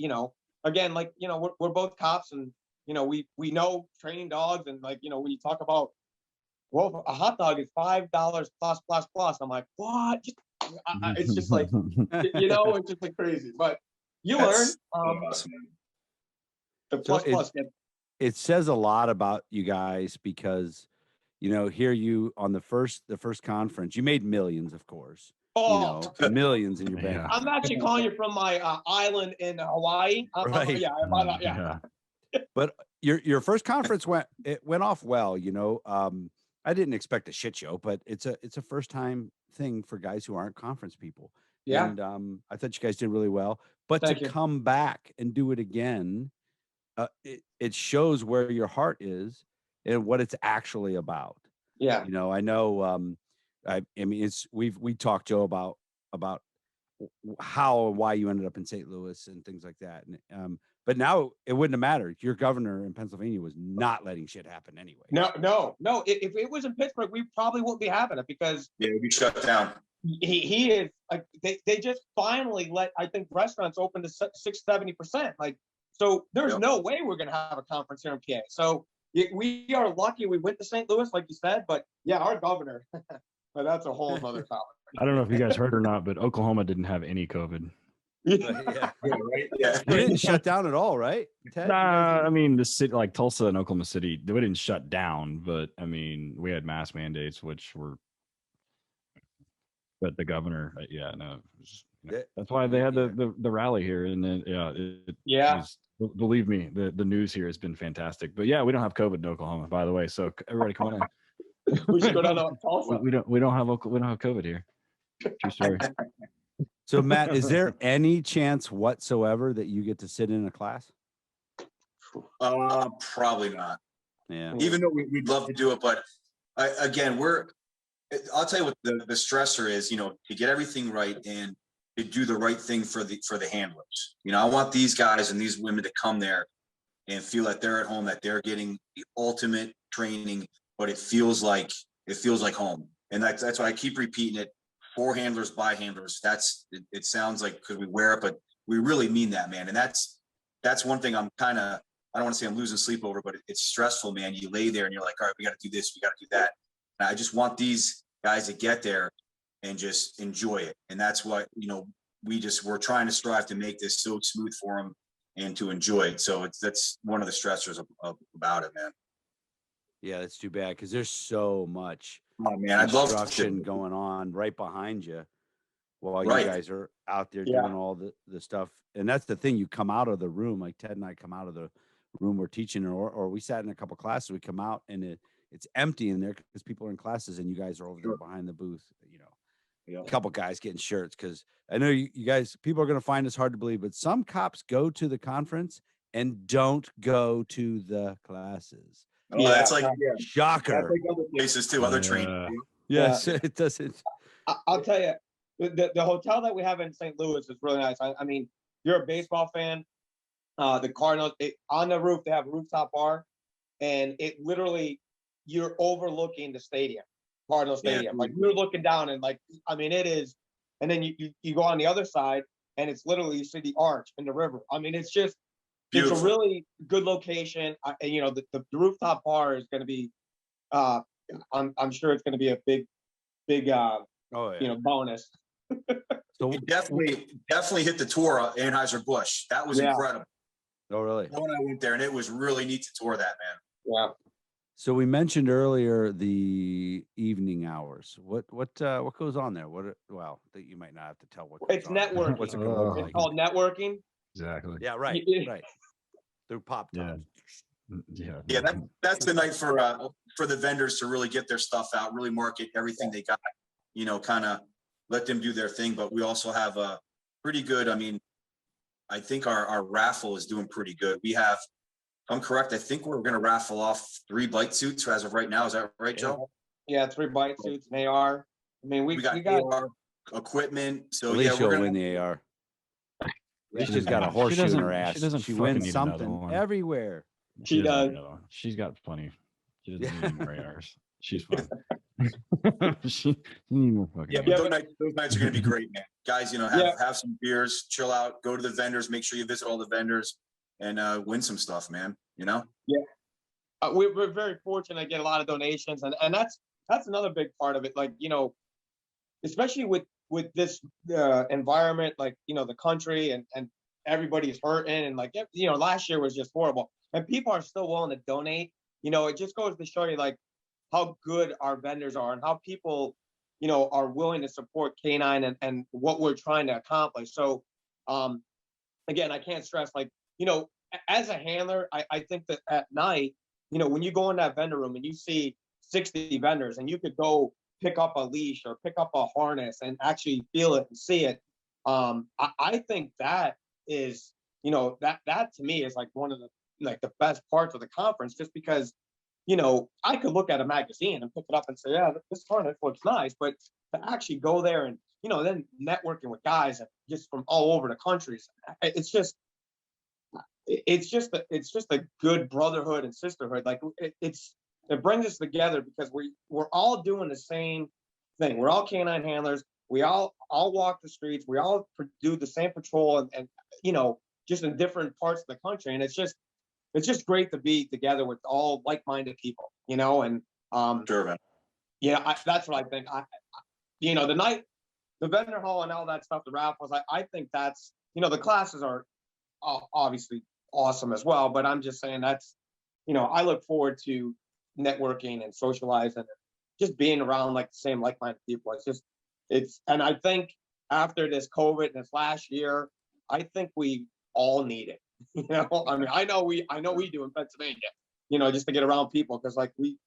S3: again, we're both cops, and we know training dogs, and when you talk about, well, a hot dog is $5 plus. I'm like, what? It's just like, it's just like crazy. But you learn. The plus.
S2: It says a lot about you guys, because here you on the first conference, you made millions, of course. Millions in your bank.
S1: Yeah.
S3: I'm actually calling you from my island in Hawaii.
S2: Right.
S3: Yeah.
S2: But your first conference went off well. I didn't expect a shit show, but it's a first time thing for guys who aren't conference people.
S3: Yeah.
S2: And I thought you guys did really well. But
S3: Thank
S2: to
S3: you.
S2: come back and do it again, it shows where your heart is and what it's actually about.
S3: Yeah.
S2: I know. We talked, Joe, about how and why you ended up in St. Louis and things like that. And but now it wouldn't have mattered. Your governor in Pennsylvania was not letting shit happen anyway.
S3: No. If it was in Pittsburgh, we probably wouldn't be having it, because
S4: it'd be shut down.
S3: He is like, they just finally let, I think, restaurants open to 70%. So there's no way we're going to have a conference here in PA. So we are lucky we went to St. Louis, like you said, but yeah, our governor, but that's a whole other topic.
S1: I don't know if you guys heard or not, but Oklahoma didn't have any COVID.
S2: Yeah.
S4: Right? Yeah.
S2: You didn't shut down at all, right, Ted?
S1: Nah, the city, like Tulsa and Oklahoma City, they didn't shut down, but we had mask mandates, which were, but the governor, that's why they had the rally here. And then, it was, believe me, the news here has been fantastic. But yeah, we don't have COVID in Oklahoma, by the way. So everybody come on in.
S3: We should go down to Tulsa.
S1: We don't have COVID here. True story.
S2: So Matt, is there any chance whatsoever that you get to sit in a class?
S4: Probably not.
S2: Yeah.
S4: Even though we'd love to do it, but again, I'll tell you what the stressor is, to get everything right and to do the right thing for the handlers. I want these guys and these women to come there and feel that they're at home, that they're getting the ultimate training, but it feels like home. And that's why I keep repeating it. For handlers, by handlers. It sounds like, could we wear it, but we really mean that, man. And that's one thing I don't want to say I'm losing sleep over, but it's stressful, man. You lay there and you're like, all right, we got to do this, we got to do that. And I just want these guys to get there and just enjoy it. And that's what, we're trying to strive to make this so smooth for them and to enjoy it. So that's one of the stressors about it, man.
S2: Yeah, that's too bad, because there's so much construction going on right behind you while you guys are out there doing all the stuff. And that's the thing, you come out of the room, like Ted and I come out of the room we're teaching, or we sat in a couple classes, we come out and it's empty in there because people are in classes, and you guys are over there behind the booth, a couple guys getting shirts, because I know you guys, people are going to find this hard to believe, but some cops go to the conference and don't go to the classes.
S4: Oh, that's like
S2: shocker.
S4: That's like other places too, other training.
S2: Yes, it doesn't.
S3: I'll tell you, the hotel that we have in St. Louis is really nice. You're a baseball fan. The Cardinals, on the roof, they have a rooftop bar, and it literally, you're overlooking the stadium, Cardinal Stadium. Like, you're looking down, and it is. And then you go on the other side, and it's literally, you see the arch and the river. It's just, beautiful. It's a really good location. The rooftop bar is going to be, I'm sure it's going to be a big, bonus.
S4: So definitely hit the tour of Anheuser-Busch. That was incredible.
S2: Oh, really?
S4: When I went there, and it was really neat to tour that, man.
S3: Yeah.
S2: So we mentioned earlier the evening hours. What goes on there? Well, that you might not have to tell what goes
S3: It's
S2: on there.
S3: networking.
S2: What's it gonna look
S3: It's
S2: like?
S3: called networking.
S1: Exactly.
S2: Yeah, right,
S3: Yeah.
S2: right. Through pop
S1: Yeah.
S2: tops.
S1: Yeah.
S4: That's the night for the vendors to really get their stuff out, really market everything they got, you know, kind of let them do their thing. But we also have a pretty good, I mean, I think our raffle is doing pretty good. We have, if I'm correct, I think we're going to raffle off 3 bite suits as of right now. Is that right, Joe?
S3: Yeah, 3 bite suits, an AR. I mean, we got
S4: AR equipment. So
S2: Alicia
S4: yeah, we're
S2: will
S4: gonna
S2: win the AR.
S3: Yeah.
S2: Alicia's got a
S1: She
S2: horseshoe in
S1: doesn't-
S2: her ass.
S1: she doesn't
S2: She
S1: fucking
S2: wins
S1: need another
S2: something
S1: one.
S2: everywhere.
S3: She
S1: doesn't
S3: does.
S1: need another one. She's got plenty. She doesn't need any more ARs. She's fine. she need more fucking
S4: Yeah,
S1: ARs.
S4: but those nights are going to be great, man. Guys, you know, have some beers, chill out, go to the vendors, make sure you visit all the vendors, and win some stuff, man. You know?
S3: We're very fortunate to get a lot of donations, and that's another big part of it. Like, you know, especially with this environment, like, you know, the country and everybody's hurting, and like, you know, last year was just horrible, and people are still willing to donate. You know, it just goes to show you like how good our vendors are and how people, you know, are willing to support K9 and what we're trying to accomplish. So, again, I can't stress, like, you know, as a handler, I think that at night, you know, when you go in that vendor room and you see 60 vendors and you could go pick up a leash or pick up a harness and actually feel it and see it, I think that is, you know, that to me is like one of the best parts of the conference, just because, you know, I could look at a magazine and pick it up and say, yeah, this harness looks nice, but to actually go there and, you know, then networking with guys and just from all over the countries, it's just a good brotherhood and sisterhood. Like it brings us together because we're all doing the same thing. We're all canine handlers. We all walk the streets. We all do the same patrol and you know, just in different parts of the country. And it's just great to be together with all like-minded people, you know. And
S4: Sure, man.
S3: yeah, that's what I think. You know, the vendor hall and all that stuff, the raffles, I think that's, you know, the classes are obviously awesome as well, but I'm just saying that's, you know, I look forward to networking and socializing and just being around like the same like-minded people. And I think after this COVID and this last year, I think we all need it. You know, I mean, I know we do in Pennsylvania, you know, just to get around people, because like we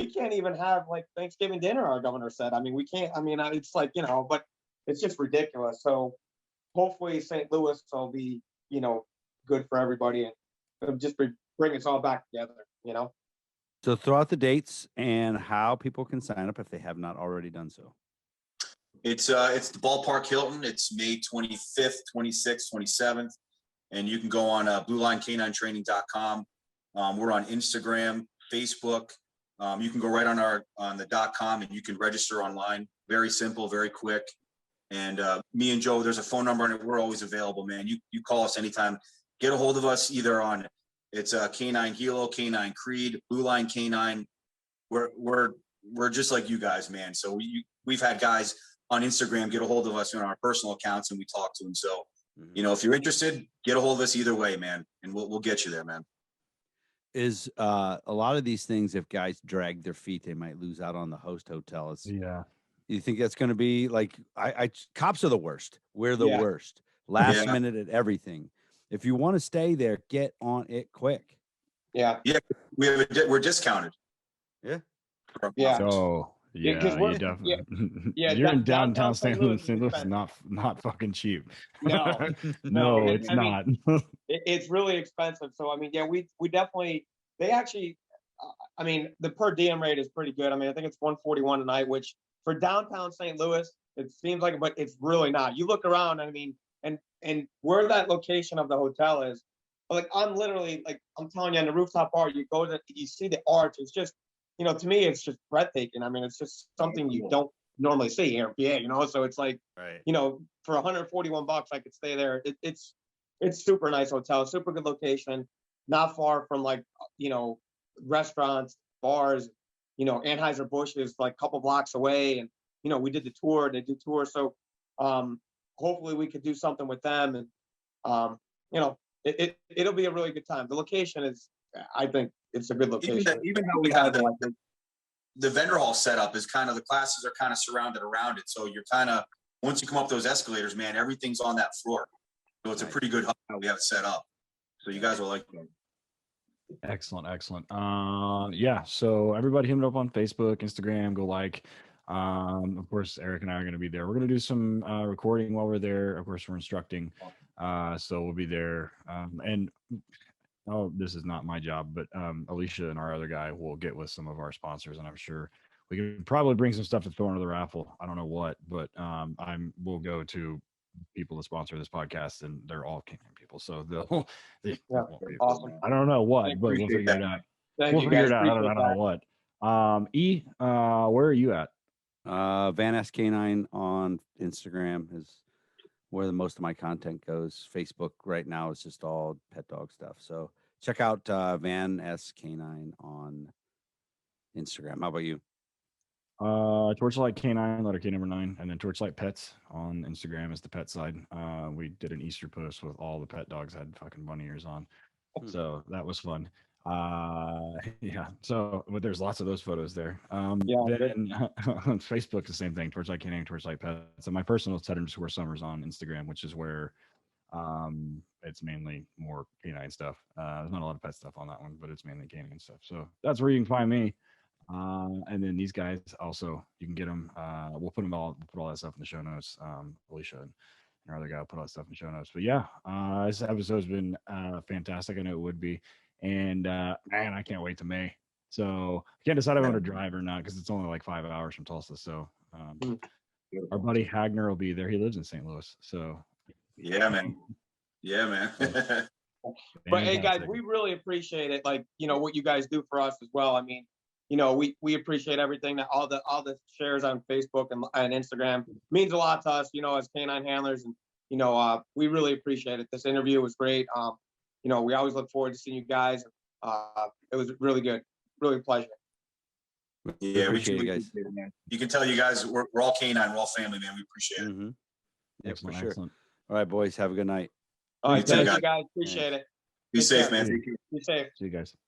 S3: can't even have like Thanksgiving dinner, our governor said. I mean, we can't, I mean, it's like, you know, but it's just ridiculous. So hopefully St. Louis will be, you know, good for everybody and it'll just bring us all back together, you know.
S2: So throw out the dates and how people can sign up if they have not already done so.
S4: It's the Ballpark Hilton. It's May 25th, 26th, 27th. And you can go on BluelineK9Training.com. We're on Instagram, Facebook. You can go right on the .com and you can register online. Very simple, very quick. And me and Joe, there's a phone number and we're always available, man. You call us anytime. Get a hold of us either on it's K9 Hilo, K9 Creed, Blueline K9. We're just like you guys, man. So we've had guys on Instagram get a hold of us on our personal accounts and we talk to them. So, you know, if you're interested, get a hold of us either way, man, and we'll get you there, man.
S2: Is a lot of these things, if guys drag their feet, they might lose out on the host hotels.
S1: Yeah.
S2: You think that's going to be like, cops are the worst. We're the worst. Last minute at everything. If you want to stay there, get on it quick.
S3: Yeah.
S4: Yeah. We're discounted.
S2: Yeah.
S3: Yeah.
S1: So yeah, you definitely.
S3: Yeah,
S1: you're in downtown
S3: St.
S1: St.
S3: Louis
S1: Louis. St. Louis is not fucking cheap.
S3: No.
S1: No,
S3: And,
S1: it's
S3: I mean,
S1: not.
S3: it's really expensive. So I mean, yeah, we definitely, they actually, I mean, the per diem rate is pretty good. I mean, I think it's $141 a night, which for downtown St. Louis, it seems like, but it's really not. You look around, I mean, and where that location of the hotel is, like I'm literally, like I'm telling you, on the rooftop bar, you see the arch. It's just, you know, to me, it's just breathtaking. I mean, it's just something you don't normally see here in PA, you know. So it's like,
S2: right,
S3: you know, for $141, I could stay there. It's super nice hotel, super good location, not far from like, you know, restaurants, bars. You know, Anheuser-Busch is like a couple blocks away, and you know, we did the tour. They do tours, so hopefully we could do something with them, and you know, it'll be a really good time. The location is, I think it's a good location.
S4: Even though we have the vendor hall setup is kind of, the classes are kind of surrounded around it. So you're kind of, once you come up those escalators, man, everything's on that floor. So it's a pretty good hub how we have it set up. So you guys will like it.
S1: Excellent, excellent. Yeah, so everybody hit me up on Facebook, Instagram, go like. Of course, Eric and I are going to be there. We're going to do some recording while we're there. Of course, we're instructing, so we'll be there. And oh, this is not my job, but Alicia and our other guy will get with some of our sponsors, and I'm sure we can probably bring some stuff to throw into the raffle. I don't know what, but we'll go to people that sponsor this podcast, and they're all Canine people, so they'll
S3: Awesome.
S1: I don't know what, but we'll figure it out. We'll figure it out. I don't know what. Where are you at?
S2: Van S K9 on Instagram is where the most of my content goes. Facebook right now is just all pet dog stuff. So check out Van S K9 on Instagram. How about you?
S1: Torchlight K9, letter K number 9, and then Torchlight Pets on Instagram is the pet side. We did an Easter post with all the pet dogs had fucking bunny ears on, so that was fun. Yeah, so but there's lots of those photos there. Then on Facebook the same thing, Torchlight K9, Torchlight Pets, and my personal is _Summers on Instagram, which is where it's mainly more canine stuff. There's not a lot of pet stuff on that one, but it's mainly canine stuff, so that's where you can find me. And then these guys also, you can get them. We'll put all that stuff in the show notes. Alicia and our other guy will put all that stuff in the show notes. But yeah, this episode's been fantastic. I know it would be. And man, I can't wait to May. So I can't decide if I want to drive or not because it's only like 5 hours from Tulsa. So our buddy Hagner will be there. He lives in St. Louis. So
S4: yeah, man. Yeah, man.
S3: But hey, guys, we really appreciate it. Like, what you guys do for us as well. I mean, we appreciate everything that all the shares on Facebook and Instagram means a lot to us, as canine handlers. And, we really appreciate it. This interview was great. We always look forward to seeing you guys. It was really good. Really a pleasure.
S2: Yeah, we appreciate you guys.
S4: Man. You can tell you guys, we're all canine, we're all family, man. We appreciate it.
S2: Mm-hmm. Yeah,
S1: excellent,
S2: for sure.
S1: excellent.
S2: All right, boys. Have a good night.
S3: All right,
S4: too,
S3: thank you guys. Appreciate it.
S4: Be safe, man.
S3: Be safe.
S1: See you guys.